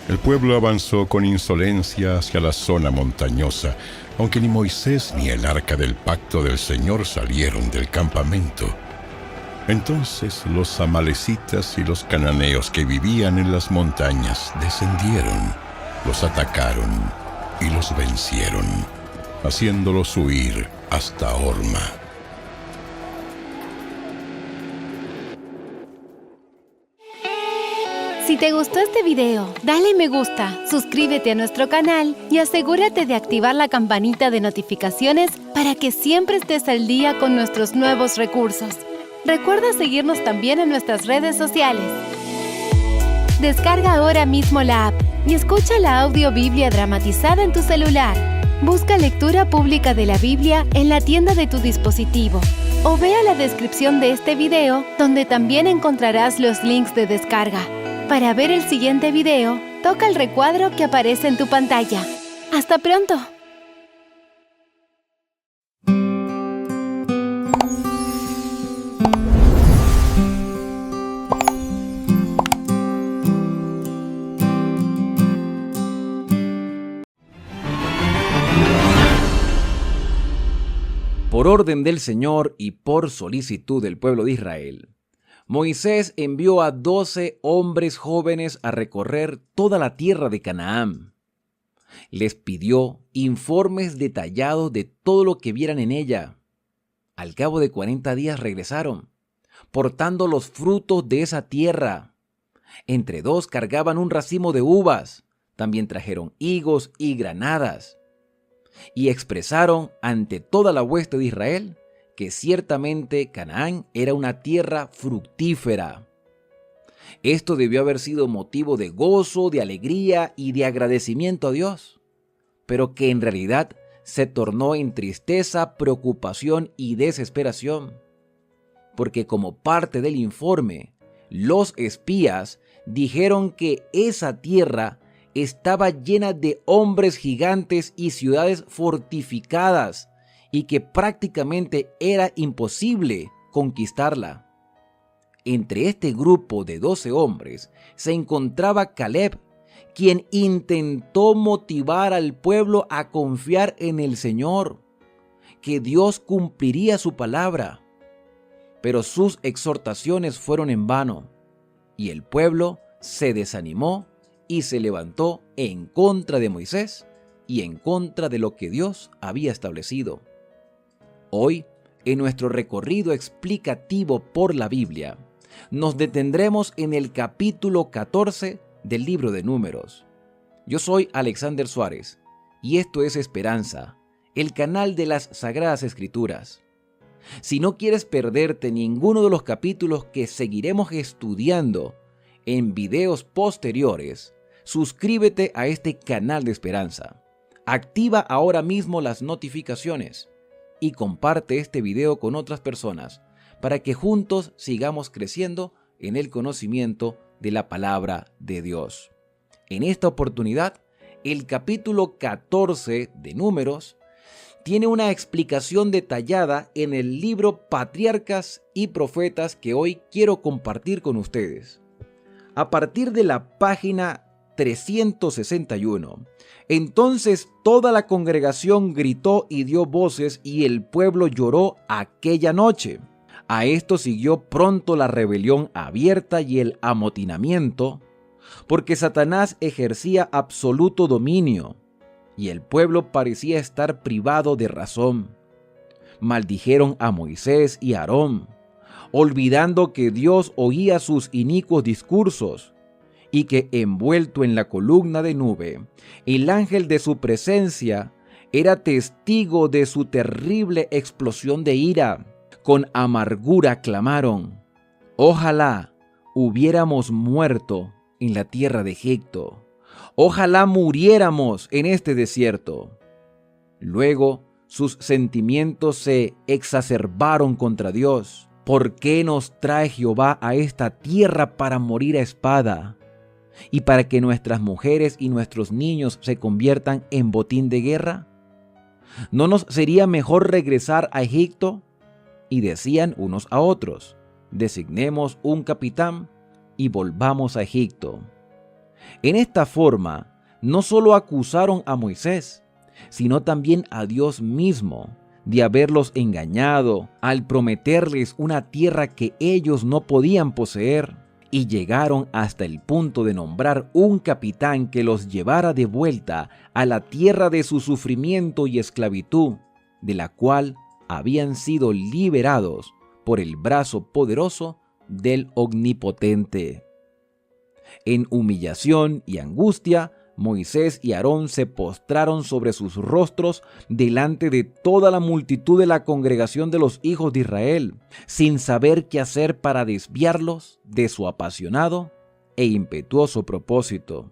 el pueblo avanzó con insolencia hacia la zona montañosa, aunque ni Moisés ni el arca del pacto del Señor salieron del campamento. Entonces los amalecitas y los cananeos que vivían en las montañas descendieron, los atacaron y los vencieron, haciéndolos huir hasta Horma. Si te gustó este video, dale me gusta, suscríbete a nuestro canal y asegúrate de activar la campanita de notificaciones para que siempre estés al día con nuestros nuevos recursos. Recuerda seguirnos también en nuestras redes sociales. Descarga ahora mismo la app y escucha la audiobiblia dramatizada en tu celular. Busca lectura pública de la Biblia en la tienda de tu dispositivo o vea la descripción de este video donde también encontrarás los links de descarga. Para ver el siguiente video, toca el recuadro que aparece en tu pantalla. ¡Hasta pronto! Por orden del Señor y por solicitud del pueblo de Israel, Moisés envió a 12 hombres jóvenes a recorrer toda la tierra de Canaán. Les pidió informes detallados de todo lo que vieran en ella. Al cabo de 40 días regresaron, portando los frutos de esa tierra. Entre 2 cargaban un racimo de uvas, también trajeron higos y granadas. Y expresaron ante toda la hueste de Israel que ciertamente Canaán era una tierra fructífera. Esto debió haber sido motivo de gozo, de alegría y de agradecimiento a Dios, pero que en realidad se tornó en tristeza, preocupación y desesperación, porque como parte del informe, los espías dijeron que esa tierra estaba llena de hombres gigantes y ciudades fortificadas y que prácticamente era imposible conquistarla. Entre este grupo de 12 hombres se encontraba Caleb, quien intentó motivar al pueblo a confiar en el Señor, que Dios cumpliría su palabra. Pero sus exhortaciones fueron en vano, y el pueblo se desanimó y se levantó en contra de Moisés y en contra de lo que Dios había establecido. Hoy, en nuestro recorrido explicativo por la Biblia, nos detendremos en el capítulo 14 del libro de Números. Yo soy Alexander Suárez y esto es Esperanza, el canal de las Sagradas Escrituras. Si no quieres perderte ninguno de los capítulos que seguiremos estudiando en videos posteriores, suscríbete a este canal de Esperanza. Activa ahora mismo las notificaciones y comparte este video con otras personas para que juntos sigamos creciendo en el conocimiento de la palabra de Dios. En esta oportunidad, el capítulo 14 de Números tiene una explicación detallada en el libro Patriarcas y Profetas que hoy quiero compartir con ustedes. A partir de la página 361. Entonces toda la congregación gritó y dio voces y el pueblo lloró aquella noche. A esto siguió pronto la rebelión abierta y el amotinamiento, porque Satanás ejercía absoluto dominio y el pueblo parecía estar privado de razón. Maldijeron a Moisés y a Aarón, olvidando que Dios oía sus inicuos discursos y que envuelto en la columna de nube, el ángel de su presencia era testigo de su terrible explosión de ira. Con amargura clamaron: ojalá hubiéramos muerto en la tierra de Egipto, ojalá muriéramos en este desierto. Luego sus sentimientos se exacerbaron contra Dios. ¿Por qué nos trae Jehová a esta tierra para morir a espada? ¿Y para que nuestras mujeres y nuestros niños se conviertan en botín de guerra? ¿No nos sería mejor regresar a Egipto? Y decían unos a otros: designemos un capitán y volvamos a Egipto. En esta forma, no solo acusaron a Moisés, sino también a Dios mismo de haberlos engañado al prometerles una tierra que ellos no podían poseer. Y llegaron hasta el punto de nombrar un capitán que los llevara de vuelta a la tierra de su sufrimiento y esclavitud, de la cual habían sido liberados por el brazo poderoso del Omnipotente. En humillación y angustia, Moisés y Aarón se postraron sobre sus rostros delante de toda la multitud de la congregación de los hijos de Israel, sin saber qué hacer para desviarlos de su apasionado e impetuoso propósito.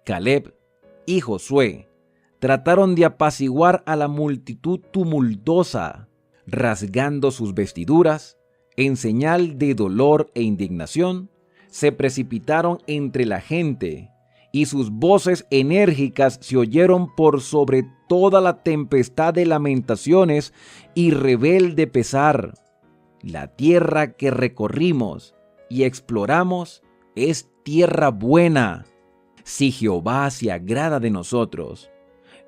Caleb y Josué, trataron de apaciguar a la multitud tumultuosa, rasgando sus vestiduras, en señal de dolor e indignación, se precipitaron entre la gente, y sus voces enérgicas se oyeron por sobre toda la tempestad de lamentaciones y rebelde pesar. La tierra que recorrimos y exploramos es tierra buena. Si Jehová se agrada de nosotros,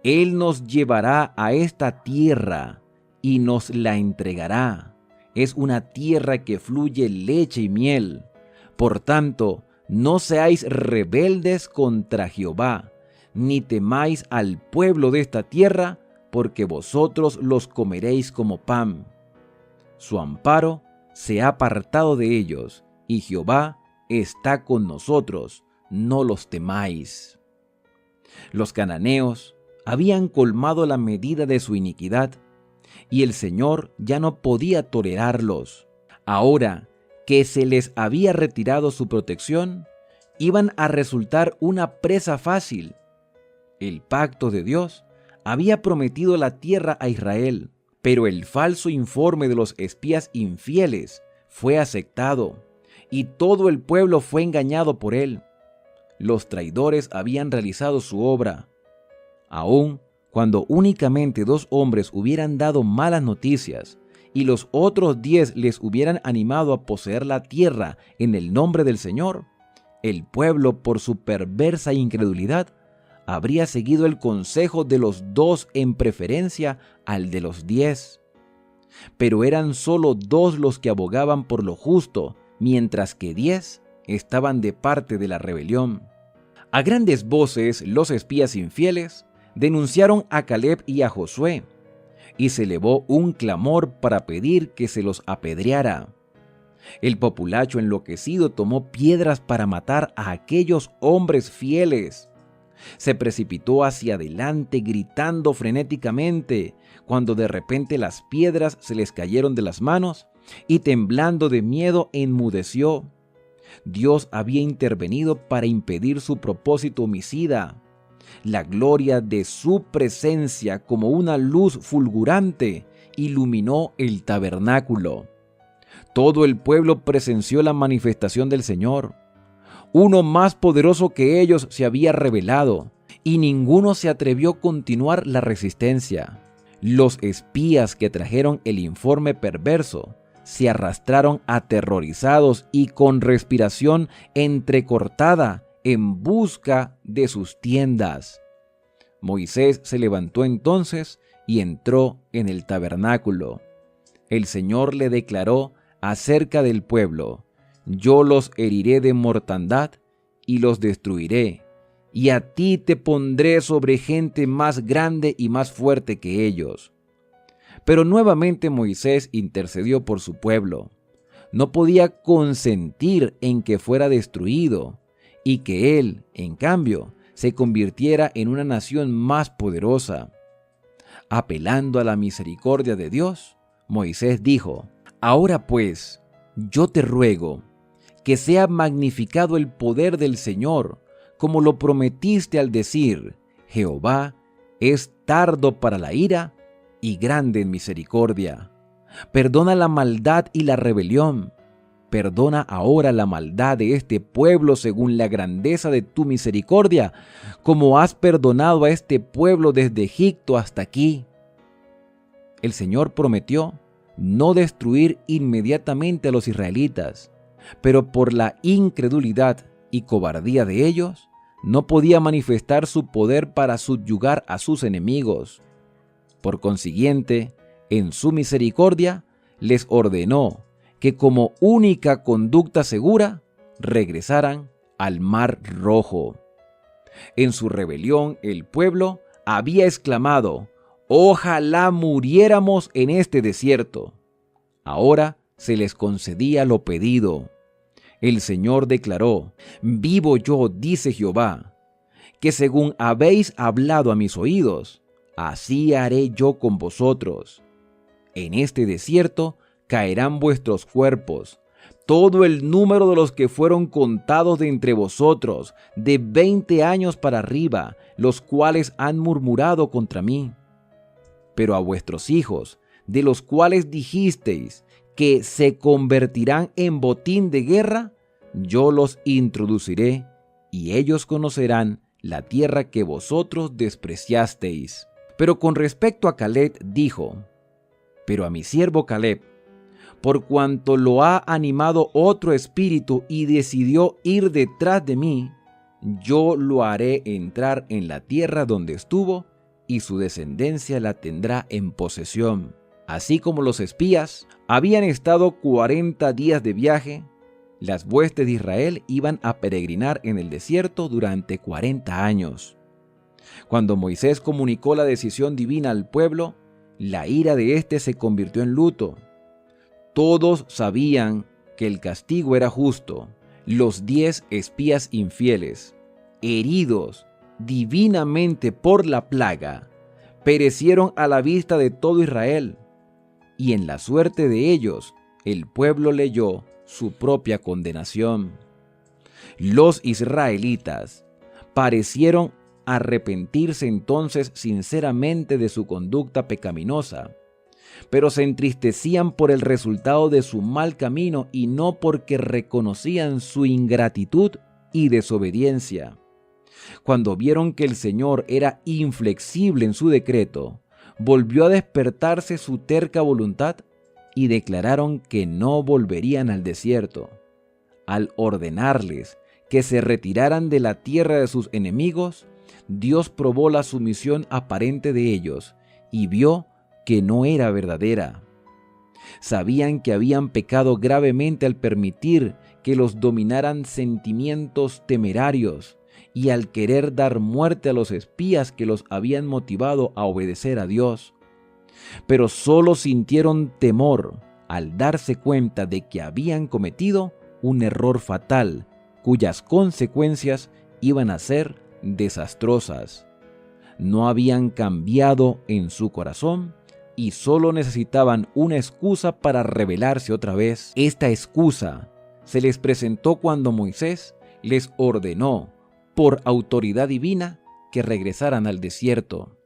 Él nos llevará a esta tierra y nos la entregará. Es una tierra que fluye leche y miel. Por tanto, no seáis rebeldes contra Jehová, ni temáis al pueblo de esta tierra, porque vosotros los comeréis como pan. Su amparo se ha apartado de ellos, y Jehová está con nosotros, no los temáis. Los cananeos habían colmado la medida de su iniquidad, y el Señor ya no podía tolerarlos. Ahora que se les había retirado su protección, iban a resultar una presa fácil. El pacto de Dios había prometido la tierra a Israel, pero el falso informe de los espías infieles fue aceptado, y todo el pueblo fue engañado por él. Los traidores habían realizado su obra. Aun cuando únicamente 2 hombres hubieran dado malas noticias, y los otros 10 les hubieran animado a poseer la tierra en el nombre del Señor, el pueblo, por su perversa incredulidad, habría seguido el consejo de los 2 en preferencia al de los 10. Pero eran solo 2 los que abogaban por lo justo, mientras que 10 estaban de parte de la rebelión. A grandes voces los espías infieles denunciaron a Caleb y a Josué, y se elevó un clamor para pedir que se los apedreara. El populacho enloquecido tomó piedras para matar a aquellos hombres fieles. Se precipitó hacia adelante gritando frenéticamente, cuando de repente las piedras se les cayeron de las manos y temblando de miedo enmudeció. Dios había intervenido para impedir su propósito homicida. La gloria de su presencia, como una luz fulgurante, iluminó el tabernáculo. Todo el pueblo presenció la manifestación del Señor. Uno más poderoso que ellos se había revelado, y ninguno se atrevió a continuar la resistencia. Los espías que trajeron el informe perverso se arrastraron aterrorizados y con respiración entrecortada en busca de sus tiendas. Moisés se levantó entonces y entró en el tabernáculo. El Señor le declaró acerca del pueblo: yo los heriré de mortandad y los destruiré, y a ti te pondré sobre gente más grande y más fuerte que ellos. Pero nuevamente Moisés intercedió por su pueblo. No podía consentir en que fuera destruido, y que él, en cambio, se convirtiera en una nación más poderosa. Apelando a la misericordia de Dios, Moisés dijo: ahora pues, yo te ruego que sea magnificado el poder del Señor, como lo prometiste al decir: Jehová es tardo para la ira y grande en misericordia. Perdona la maldad y la rebelión. Perdona ahora la maldad de este pueblo según la grandeza de tu misericordia, como has perdonado a este pueblo desde Egipto hasta aquí. El Señor prometió no destruir inmediatamente a los israelitas, pero por la incredulidad y cobardía de ellos, no podía manifestar su poder para subyugar a sus enemigos. Por consiguiente, en su misericordia, les ordenó que como única conducta segura, regresaran al Mar Rojo. En su rebelión, el pueblo había exclamado: ojalá muriéramos en este desierto. Ahora se les concedía lo pedido. El Señor declaró: vivo yo, dice Jehová, que según habéis hablado a mis oídos, así haré yo con vosotros. En este desierto caerán vuestros cuerpos, todo el número de los que fueron contados de entre vosotros, de 20 años para arriba, los cuales han murmurado contra mí. Pero a vuestros hijos, de los cuales dijisteis que se convertirán en botín de guerra, yo los introduciré, y ellos conocerán la tierra que vosotros despreciasteis. Pero con respecto a Caleb dijo: pero a mi siervo Caleb, por cuanto lo ha animado otro espíritu y decidió ir detrás de mí, yo lo haré entrar en la tierra donde estuvo, y su descendencia la tendrá en posesión. Así como los espías habían estado 40 días de viaje, las huestes de Israel iban a peregrinar en el desierto durante 40 años. Cuando Moisés comunicó la decisión divina al pueblo, la ira de éste se convirtió en luto. Todos sabían que el castigo era justo. Los 10 espías infieles, heridos divinamente por la plaga, perecieron a la vista de todo Israel, y en la suerte de ellos el pueblo leyó su propia condenación. Los israelitas parecieron arrepentirse entonces sinceramente de su conducta pecaminosa, pero se entristecían por el resultado de su mal camino y no porque reconocían su ingratitud y desobediencia. Cuando vieron que el Señor era inflexible en su decreto, volvió a despertarse su terca voluntad y declararon que no volverían al desierto. Al ordenarles que se retiraran de la tierra de sus enemigos, Dios probó la sumisión aparente de ellos y vio que no era verdadera. Sabían que habían pecado gravemente al permitir que los dominaran sentimientos temerarios y al querer dar muerte a los espías que los habían motivado a obedecer a Dios. Pero solo sintieron temor al darse cuenta de que habían cometido un error fatal, cuyas consecuencias iban a ser desastrosas. No habían cambiado en su corazón y solo necesitaban una excusa para rebelarse otra vez. Esta excusa se les presentó cuando Moisés les ordenó, por autoridad divina, que regresaran al desierto.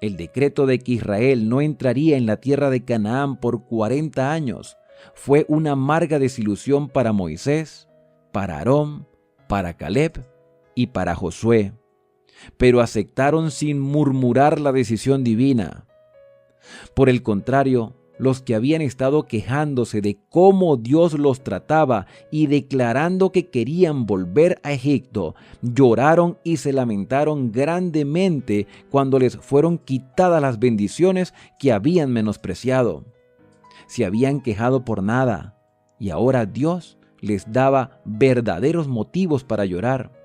El decreto de que Israel no entraría en la tierra de Canaán por 40 años fue una amarga desilusión para Moisés, para Aarón, para Caleb y para Josué, pero aceptaron sin murmurar la decisión divina. Por el contrario, los que habían estado quejándose de cómo Dios los trataba y declarando que querían volver a Egipto, lloraron y se lamentaron grandemente cuando les fueron quitadas las bendiciones que habían menospreciado. Se habían quejado por nada, y ahora Dios les daba verdaderos motivos para llorar.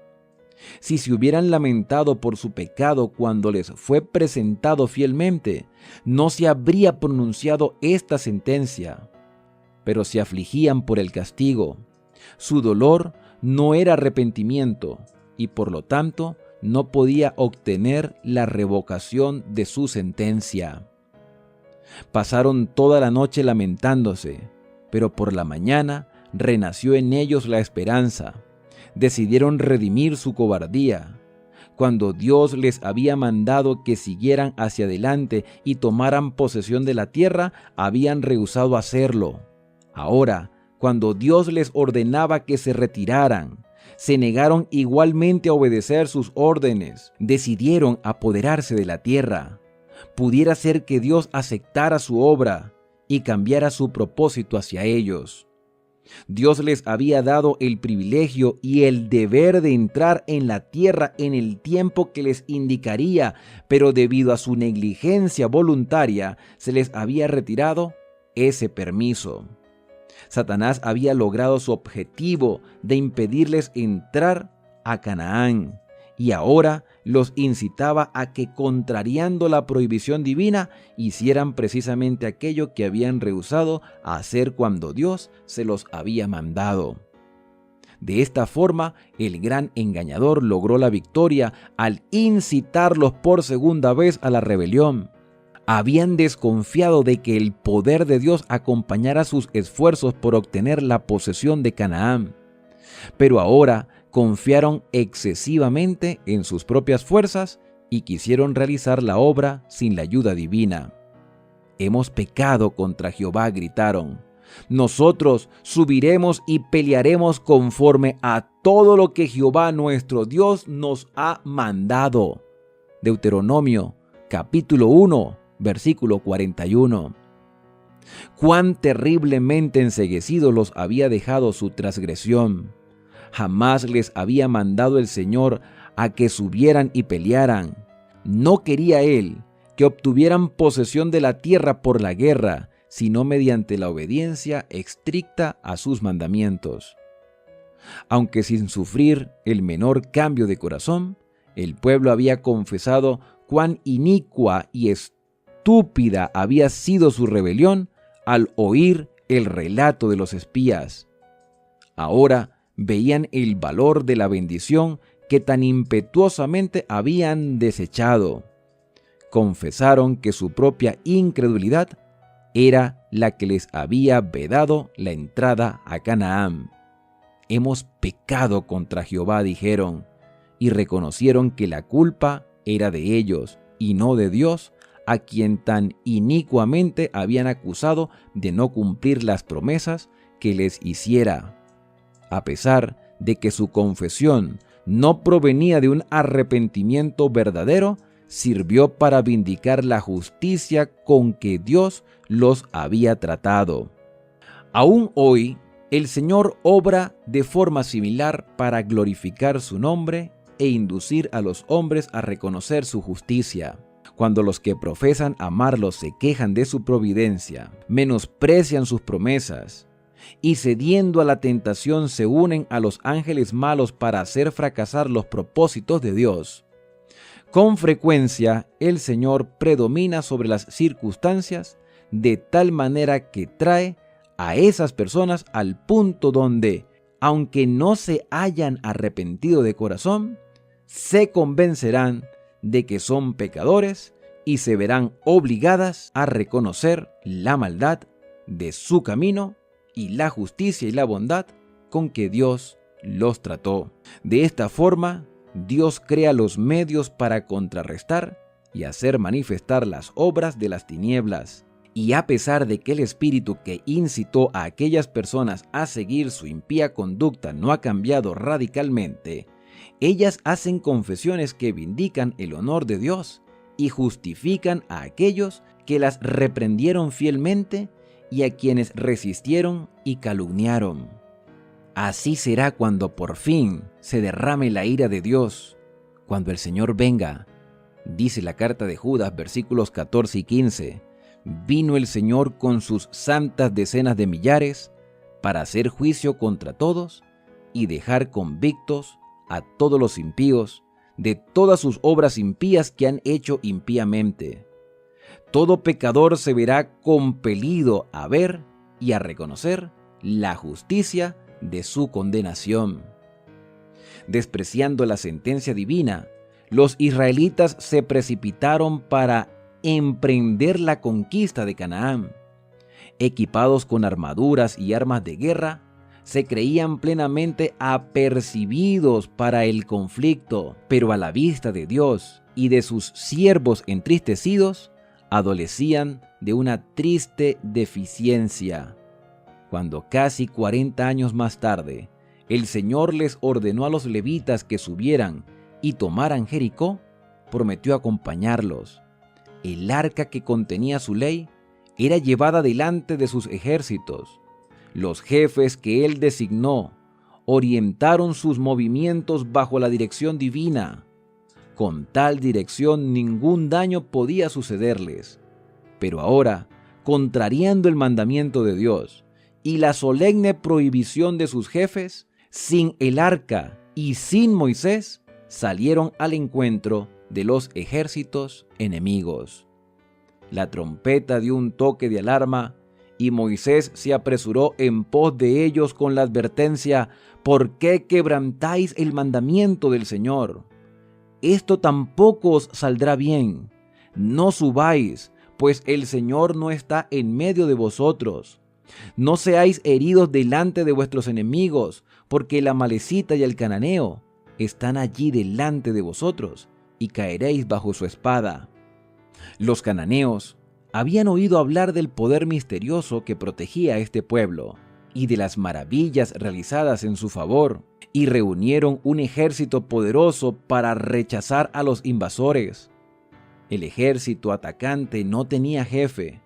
Si se hubieran lamentado por su pecado cuando les fue presentado fielmente, no se habría pronunciado esta sentencia. Pero se afligían por el castigo. Su dolor no era arrepentimiento y por lo tanto no podía obtener la revocación de su sentencia. Pasaron toda la noche lamentándose, pero por la mañana renació en ellos la esperanza. Decidieron redimir su cobardía. Cuando Dios les había mandado que siguieran hacia adelante y tomaran posesión de la tierra, habían rehusado hacerlo. Ahora, cuando Dios les ordenaba que se retiraran, se negaron igualmente a obedecer sus órdenes. Decidieron apoderarse de la tierra. Pudiera ser que Dios aceptara su obra y cambiara su propósito hacia ellos. Dios les había dado el privilegio y el deber de entrar en la tierra en el tiempo que les indicaría, pero debido a su negligencia voluntaria se les había retirado ese permiso. Satanás había logrado su objetivo de impedirles entrar a Canaán y ahora los incitaba a que, contrariando la prohibición divina, hicieran precisamente aquello que habían rehusado hacer cuando Dios se los había mandado. De esta forma, el gran engañador logró la victoria al incitarlos por segunda vez a la rebelión. Habían desconfiado de que el poder de Dios acompañara sus esfuerzos por obtener la posesión de Canaán, pero ahora confiaron excesivamente en sus propias fuerzas y quisieron realizar la obra sin la ayuda divina. Hemos pecado contra Jehová, gritaron. Nosotros subiremos y pelearemos conforme a todo lo que Jehová nuestro Dios nos ha mandado. Deuteronomio, capítulo 1, versículo 41. Cuán terriblemente enceguecidos los había dejado su transgresión. Jamás les había mandado el Señor a que subieran y pelearan. No quería Él que obtuvieran posesión de la tierra por la guerra, sino mediante la obediencia estricta a sus mandamientos. Aunque sin sufrir el menor cambio de corazón, el pueblo había confesado cuán inicua y estúpida había sido su rebelión al oír el relato de los espías. Ahora veían el valor de la bendición que tan impetuosamente habían desechado. Confesaron que su propia incredulidad era la que les había vedado la entrada a Canaán. Hemos pecado contra Jehová, dijeron, y reconocieron que la culpa era de ellos y no de Dios, a quien tan inicuamente habían acusado de no cumplir las promesas que les hiciera. A pesar de que su confesión no provenía de un arrepentimiento verdadero, sirvió para vindicar la justicia con que Dios los había tratado. Aún hoy, el Señor obra de forma similar para glorificar su nombre e inducir a los hombres a reconocer su justicia. Cuando los que profesan amarlo se quejan de su providencia, menosprecian sus promesas, y cediendo a la tentación se unen a los ángeles malos para hacer fracasar los propósitos de Dios. Con frecuencia el Señor predomina sobre las circunstancias de tal manera que trae a esas personas al punto donde, aunque no se hayan arrepentido de corazón, se convencerán de que son pecadores y se verán obligadas a reconocer la maldad de su camino y la justicia y la bondad con que Dios los trató. De esta forma, Dios crea los medios para contrarrestar y hacer manifestar las obras de las tinieblas. Y a pesar de que el espíritu que incitó a aquellas personas a seguir su impía conducta no ha cambiado radicalmente, ellas hacen confesiones que vindican el honor de Dios y justifican a aquellos que las reprendieron fielmente y a quienes resistieron y calumniaron. Así será cuando por fin se derrame la ira de Dios, cuando el Señor venga. Dice la carta de Judas, versículos 14 y 15. Vino el Señor con sus santas decenas de millares para hacer juicio contra todos y dejar convictos a todos los impíos de todas sus obras impías que han hecho impíamente. Todo pecador se verá compelido a ver y a reconocer la justicia de su condenación. Despreciando la sentencia divina, los israelitas se precipitaron para emprender la conquista de Canaán. Equipados con armaduras y armas de guerra, se creían plenamente apercibidos para el conflicto, pero a la vista de Dios y de sus siervos entristecidos, adolecían de una triste deficiencia. Cuando casi 40 años más tarde, el Señor les ordenó a los levitas que subieran y tomaran Jericó, prometió acompañarlos. El arca que contenía su ley era llevada delante de sus ejércitos. Los jefes que él designó orientaron sus movimientos bajo la dirección divina. Con tal dirección ningún daño podía sucederles. Pero ahora, contrariando el mandamiento de Dios y la solemne prohibición de sus jefes, sin el arca y sin Moisés, salieron al encuentro de los ejércitos enemigos. La trompeta dio un toque de alarma y Moisés se apresuró en pos de ellos con la advertencia: ¿por qué quebrantáis el mandamiento del Señor? Esto tampoco os saldrá bien. No subáis, pues el Señor no está en medio de vosotros. No seáis heridos delante de vuestros enemigos, porque el amalecita y el cananeo están allí delante de vosotros, y caeréis bajo su espada. Los cananeos habían oído hablar del poder misterioso que protegía a este pueblo, y de las maravillas realizadas en su favor, y reunieron un ejército poderoso para rechazar a los invasores. El ejército atacante no tenía jefe.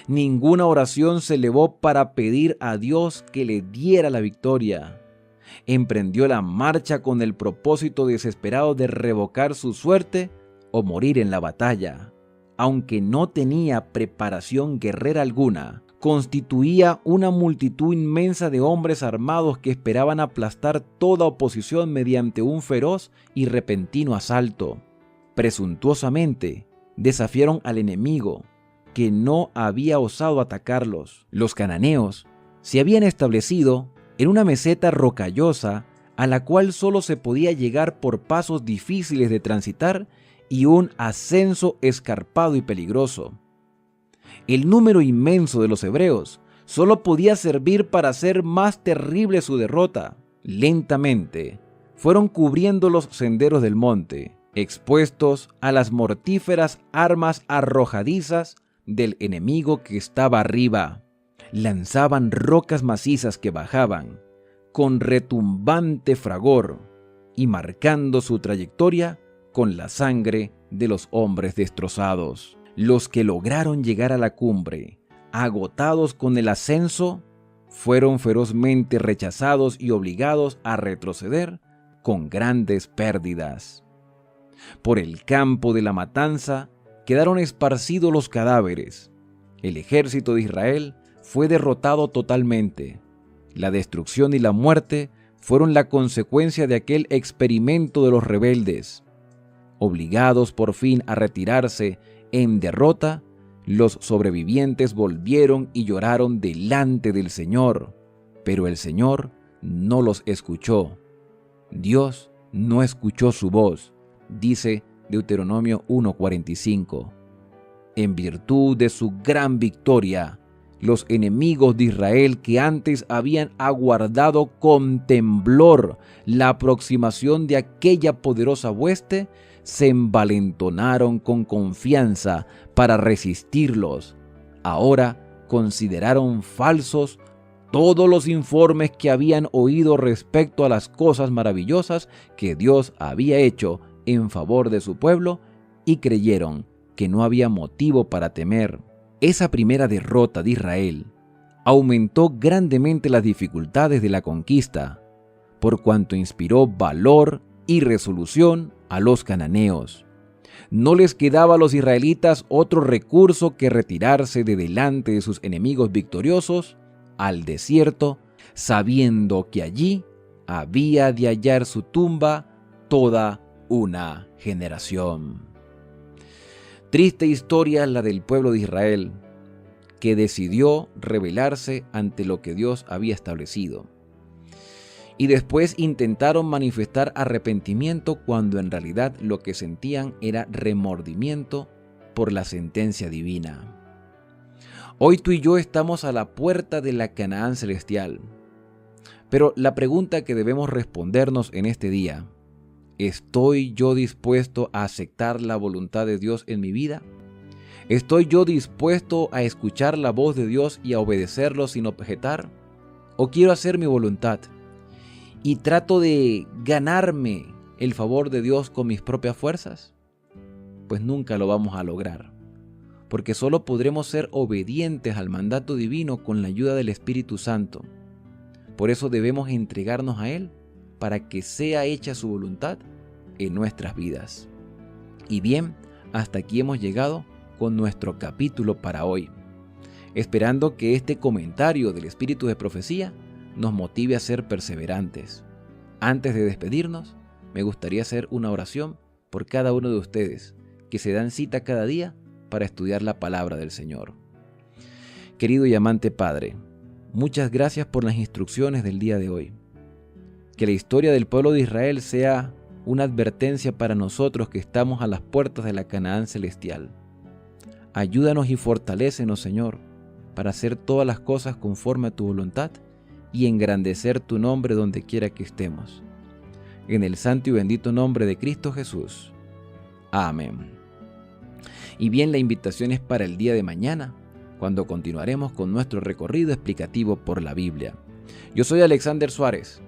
Ninguna oración se elevó para pedir a Dios que le diera la victoria. Emprendió la marcha con el propósito desesperado de revocar su suerte o morir en la batalla. Aunque no tenía preparación guerrera alguna, constituía una multitud inmensa de hombres armados que esperaban aplastar toda oposición mediante un feroz y repentino asalto. Presuntuosamente desafiaron al enemigo, que no había osado atacarlos. Los cananeos se habían establecido en una meseta rocallosa a la cual solo se podía llegar por pasos difíciles de transitar y un ascenso escarpado y peligroso. El número inmenso de los hebreos solo podía servir para hacer más terrible su derrota. Lentamente fueron cubriendo los senderos del monte, expuestos a las mortíferas armas arrojadizas del enemigo que estaba arriba. Lanzaban rocas macizas que bajaban con retumbante fragor y marcando su trayectoria con la sangre de los hombres destrozados. Los que lograron llegar a la cumbre, agotados con el ascenso, fueron ferozmente rechazados y obligados a retroceder con grandes pérdidas. Por el campo de la matanza quedaron esparcidos los cadáveres. El ejército de Israel fue derrotado totalmente. La destrucción y la muerte fueron la consecuencia de aquel experimento de los rebeldes. Obligados por fin a retirarse en derrota, los sobrevivientes volvieron y lloraron delante del Señor, pero el Señor no los escuchó. Dios no escuchó su voz, dice Deuteronomio 1:45. En virtud de su gran victoria, los enemigos de Israel que antes habían aguardado con temblor la aproximación de aquella poderosa hueste, se envalentonaron con confianza para resistirlos. Ahora consideraron falsos todos los informes que habían oído respecto a las cosas maravillosas que Dios había hecho en favor de su pueblo y creyeron que no había motivo para temer. Esa primera derrota de Israel aumentó grandemente las dificultades de la conquista, por cuanto inspiró valor y resolución a los cananeos. No les quedaba a los israelitas otro recurso que retirarse de delante de sus enemigos victoriosos al desierto, sabiendo que allí había de hallar su tumba toda una generación. Triste historia la del pueblo de Israel, que decidió rebelarse ante lo que Dios había establecido. Y después intentaron manifestar arrepentimiento cuando en realidad lo que sentían era remordimiento por la sentencia divina. Hoy tú y yo estamos a la puerta de la Canaán celestial. Pero la pregunta que debemos respondernos en este día: ¿estoy yo dispuesto a aceptar la voluntad de Dios en mi vida? ¿Estoy yo dispuesto a escuchar la voz de Dios y a obedecerlo sin objetar? ¿O quiero hacer mi voluntad y trato de ganarme el favor de Dios con mis propias fuerzas? Pues nunca lo vamos a lograr, porque solo podremos ser obedientes al mandato divino con la ayuda del Espíritu Santo. Por eso debemos entregarnos a Él para que sea hecha su voluntad en nuestras vidas. Y bien, hasta aquí hemos llegado con nuestro capítulo para hoy, esperando que este comentario del Espíritu de Profecía nos motive a ser perseverantes. Antes de despedirnos, me gustaría hacer una oración por cada uno de ustedes que se dan cita cada día para estudiar la palabra del Señor. Querido y amante Padre, muchas gracias por las instrucciones del día de hoy. Que la historia del pueblo de Israel sea una advertencia para nosotros que estamos a las puertas de la Canaán celestial. Ayúdanos y fortalécenos, Señor, para hacer todas las cosas conforme a tu voluntad y engrandecer tu nombre donde quiera que estemos. En el santo y bendito nombre de Cristo Jesús. Amén. Y bien, la invitación es para el día de mañana, cuando continuaremos con nuestro recorrido explicativo por la Biblia. Yo soy Alexander Suárez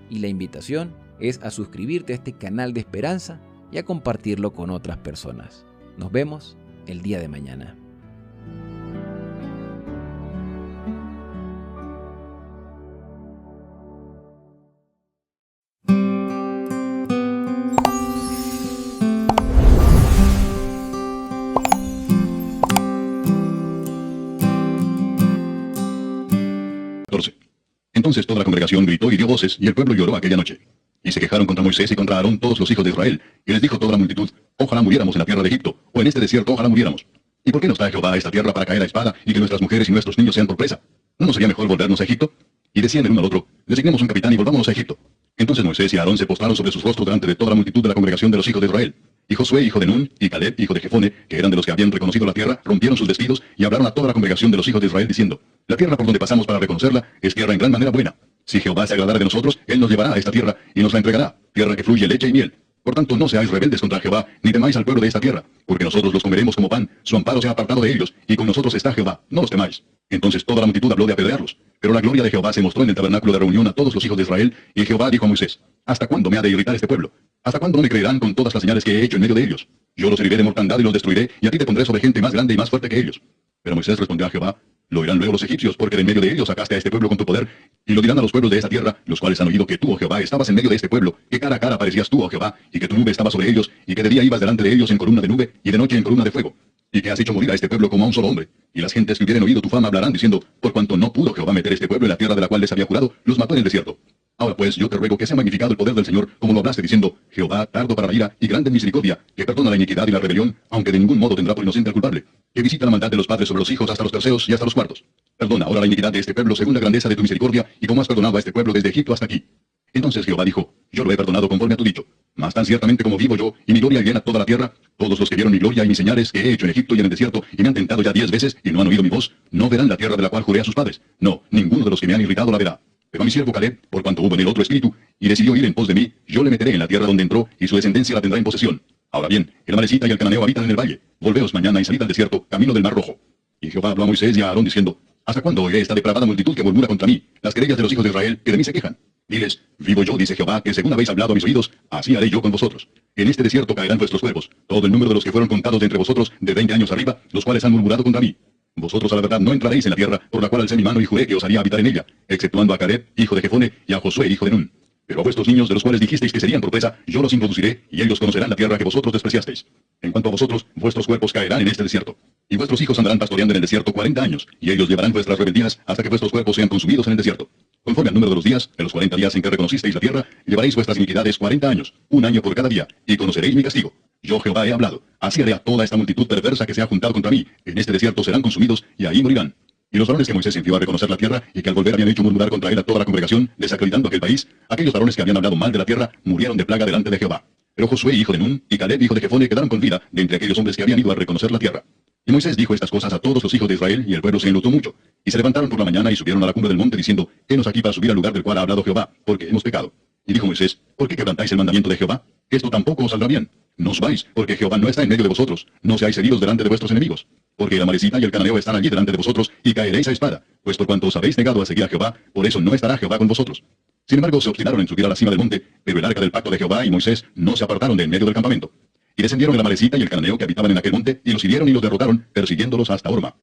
y la invitación es a suscribirte a este canal de esperanza y a compartirlo con otras personas. Nos vemos el día de mañana. Entonces toda la congregación gritó y dio voces, y el pueblo lloró aquella noche. Y se quejaron contra Moisés y contra Aarón todos los hijos de Israel. Y les dijo toda la multitud: ojalá muriéramos en la tierra de Egipto, o en este desierto ojalá muriéramos. ¿Y por qué nos trae Jehová a esta tierra para caer a espada, y que nuestras mujeres y nuestros niños sean por presa? ¿No nos sería mejor volvernos a Egipto? Y decían el uno al otro: designemos un capitán y volvámonos a Egipto. Entonces Moisés y Aarón se postraron sobre sus rostros delante de toda la multitud de la congregación de los hijos de Israel. Y Josué, hijo de Nun, y Caleb, hijo de Jefone, que eran de los que habían reconocido la tierra, rompieron sus vestidos y hablaron a toda la congregación de los hijos de Israel, diciendo: la tierra por donde pasamos para reconocerla es tierra en gran manera buena. Si Jehová se agradara de nosotros, él nos llevará a esta tierra y nos la entregará, tierra que fluye leche y miel. Por tanto, no seáis rebeldes contra Jehová, ni temáis al pueblo de esta tierra, porque nosotros los comeremos como pan, su amparo se ha apartado de ellos, y con nosotros está Jehová, no los temáis. Entonces toda la multitud habló de apedrearlos, pero la gloria de Jehová se mostró en el tabernáculo de reunión a todos los hijos de Israel, y Jehová dijo a Moisés: ¿hasta cuándo me ha de irritar este pueblo? ¿Hasta cuándo no me creerán con todas las señales que he hecho en medio de ellos? Yo los heriré de mortandad y los destruiré, y a ti te pondré sobre gente más grande y más fuerte que ellos. Pero Moisés respondió a Jehová: lo oirán luego los egipcios, porque de en medio de ellos sacaste a este pueblo con tu poder, y lo dirán a los pueblos de esta tierra, los cuales han oído que tú, oh Jehová, estabas en medio de este pueblo, que cara a cara parecías tú, oh Jehová, y que tu nube estaba sobre ellos, y que de día ibas delante de ellos en columna de nube, y de noche en columna de fuego, y que has hecho morir a este pueblo como a un solo hombre. Y las gentes que hubieren oído tu fama hablarán diciendo: por cuanto no pudo Jehová meter este pueblo en la tierra de la cual les había jurado, los mató en el desierto. Ahora pues, yo te ruego que sea magnificado el poder del Señor, como lo hablaste diciendo: Jehová, tardo para la ira y grande en misericordia, que perdona la iniquidad y la rebelión, aunque de ningún modo tendrá por inocente al culpable, que visita la maldad de los padres sobre los hijos hasta los terceros y hasta los cuartos. Perdona ahora la iniquidad de este pueblo según la grandeza de tu misericordia, y como has perdonado a este pueblo desde Egipto hasta aquí. Entonces Jehová dijo: yo lo he perdonado conforme a tu dicho. Mas tan ciertamente como vivo yo, y mi gloria llena toda la tierra, todos los que vieron mi gloria y mis señales que he hecho en Egipto y en el desierto, y me han tentado ya 10 veces, y no han oído mi voz, no verán la tierra de la cual juré a sus padres. No, ninguno de los que me han irritado la verá. Pero a mi siervo Caleb, por cuanto hubo en él otro espíritu, y decidió ir en pos de mí, yo le meteré en la tierra donde entró, y su descendencia la tendrá en posesión. Ahora bien, el amalecita y el cananeo habitan en el valle. Volveos mañana y salid al desierto, camino del mar rojo. Y Jehová habló a Moisés y a Aarón diciendo: ¿hasta cuándo oiré esta depravada multitud que murmura contra mí, las querellas de los hijos de Israel, que de mí se quejan? Diles: vivo yo, dice Jehová, que según habéis hablado a mis oídos, así haré yo con vosotros. En este desierto caerán vuestros cuerpos, todo el número de los que fueron contados de entre vosotros, de 20 años arriba, los cuales han murmurado contra mí. Vosotros a la verdad no entraréis en la tierra, por la cual alcé mi mano y juré que os haría habitar en ella, exceptuando a Caleb, hijo de Jefone, y a Josué, hijo de Nun. Pero a vuestros niños, de los cuales dijisteis que serían por presa, yo los introduciré, y ellos conocerán la tierra que vosotros despreciasteis. En cuanto a vosotros, vuestros cuerpos caerán en este desierto. Y vuestros hijos andarán pastoreando en el desierto 40 años, y ellos llevarán vuestras rebeldías hasta que vuestros cuerpos sean consumidos en el desierto. Conforme al número de los días, de los 40 días en que reconocisteis la tierra, llevaréis vuestras iniquidades 40 años, un año por cada día, y conoceréis mi castigo. Yo Jehová he hablado, así haré a toda esta multitud perversa que se ha juntado contra mí, en este desierto serán consumidos, y ahí morirán. Y los varones que Moisés envió a reconocer la tierra, y que al volver habían hecho murmurar contra él a toda la congregación, desacreditando aquel país, aquellos varones que habían hablado mal de la tierra, murieron de plaga delante de Jehová. Pero Josué, hijo de Nun, y Caleb, hijo de Jefone, quedaron con vida de entre aquellos hombres que habían ido a reconocer la tierra. Y Moisés dijo estas cosas a todos los hijos de Israel, y el pueblo se enlutó mucho. Y se levantaron por la mañana y subieron a la cumbre del monte, diciendo: henos aquí para subir al lugar del cual ha hablado Jehová, porque hemos pecado. Y dijo Moisés: ¿por qué quebrantáis el mandamiento de Jehová? Esto tampoco os saldrá bien. No os vais, porque Jehová no está en medio de vosotros. No seáis heridos delante de vuestros enemigos. Porque el amalecita y el cananeo están allí delante de vosotros, y caeréis a espada. Pues por cuanto os habéis negado a seguir a Jehová, por eso no estará Jehová con vosotros. Sin embargo, se obstinaron en subir a la cima del monte, pero el arca del pacto de Jehová y Moisés no se apartaron de en medio del campamento. Y descendieron el amalecita y el cananeo que habitaban en aquel monte, y los hirieron y los derrotaron, persiguiéndolos hasta Horma.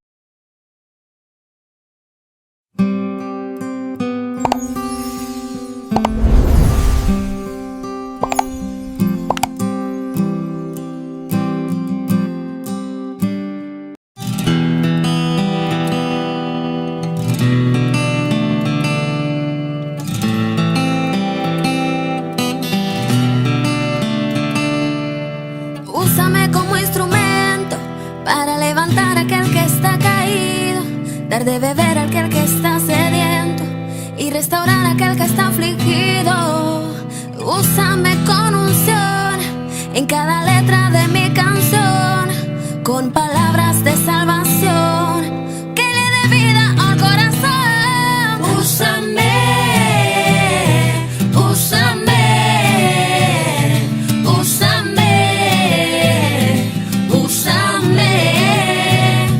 Úsame como instrumento para levantar a aquel que está caído, dar de beber a aquel que está sediento y restaurar a aquel que está afligido. Úsame con unción en cada letra de mi canción, con palabras de salvación que le dé vida al corazón. Úsame, úsame, úsame, úsame.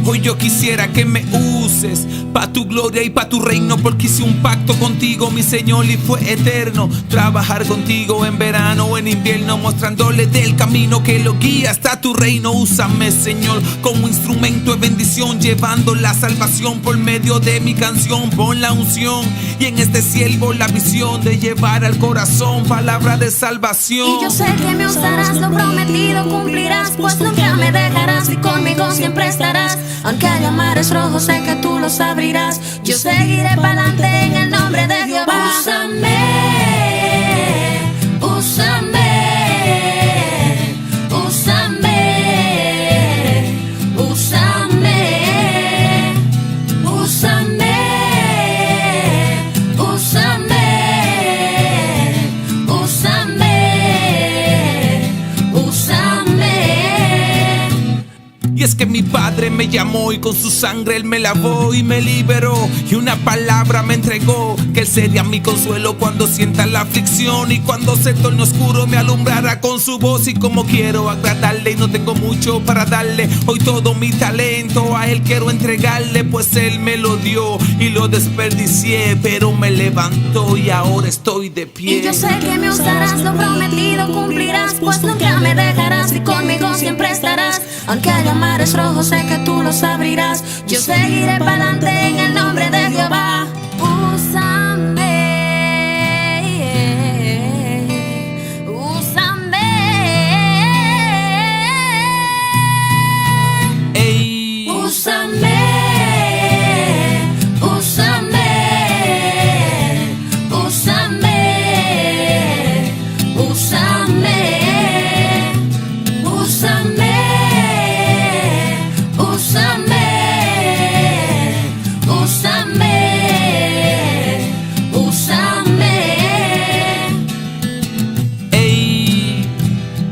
Hoy yo quisiera que me uses pa' tu gloria y pa' tu reino, porque hice un pacto contigo, mi Señor, y fue eterno. Trabajar contigo en verano o en invierno, mostrándole del camino que lo guía hasta tu reino. Úsame, Señor, como instrumento de bendición, llevando la salvación por medio de mi canción. Pon la unción y en este siervo la visión de llevar al corazón palabra de salvación. Y yo sé que me usarás, lo prometido cumplirás, pues nunca me dejarás y conmigo siempre estarás. Aunque haya mares rojos, sé que tú los abrirás. Yo seguiré pa'lante en el nombre de Jehová. Úsame, úsame, úsame, úsame, úsame, úsame, úsame, úsame. Y es que mi padre me llamó y con su sangre él me lavó y me liberó, y una palabra me entregó, que él sería mi consuelo cuando sienta la aflicción, y cuando se torne oscuro me alumbrará con su voz. Y como quiero agradarle y no tengo mucho para darle, hoy todo mi talento a él quiero entregarle, pues él me lo dio y lo desperdicié, pero me levantó y ahora estoy de pie. Y yo sé que me usarás, lo prometido cumplirás, pues nunca me dejarás y conmigo siempre estarás. Aunque haya mares rojos, sé que tú los abrirás. Yo seguiré pa'lante en el nombre de Jehová. Úsame, úsame, ey. Úsame, úsame, úsame, úsame, úsame. Úsame, úsame, úsame. Ey,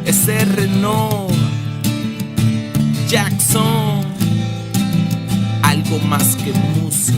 ese Renault Jackson, algo más que música.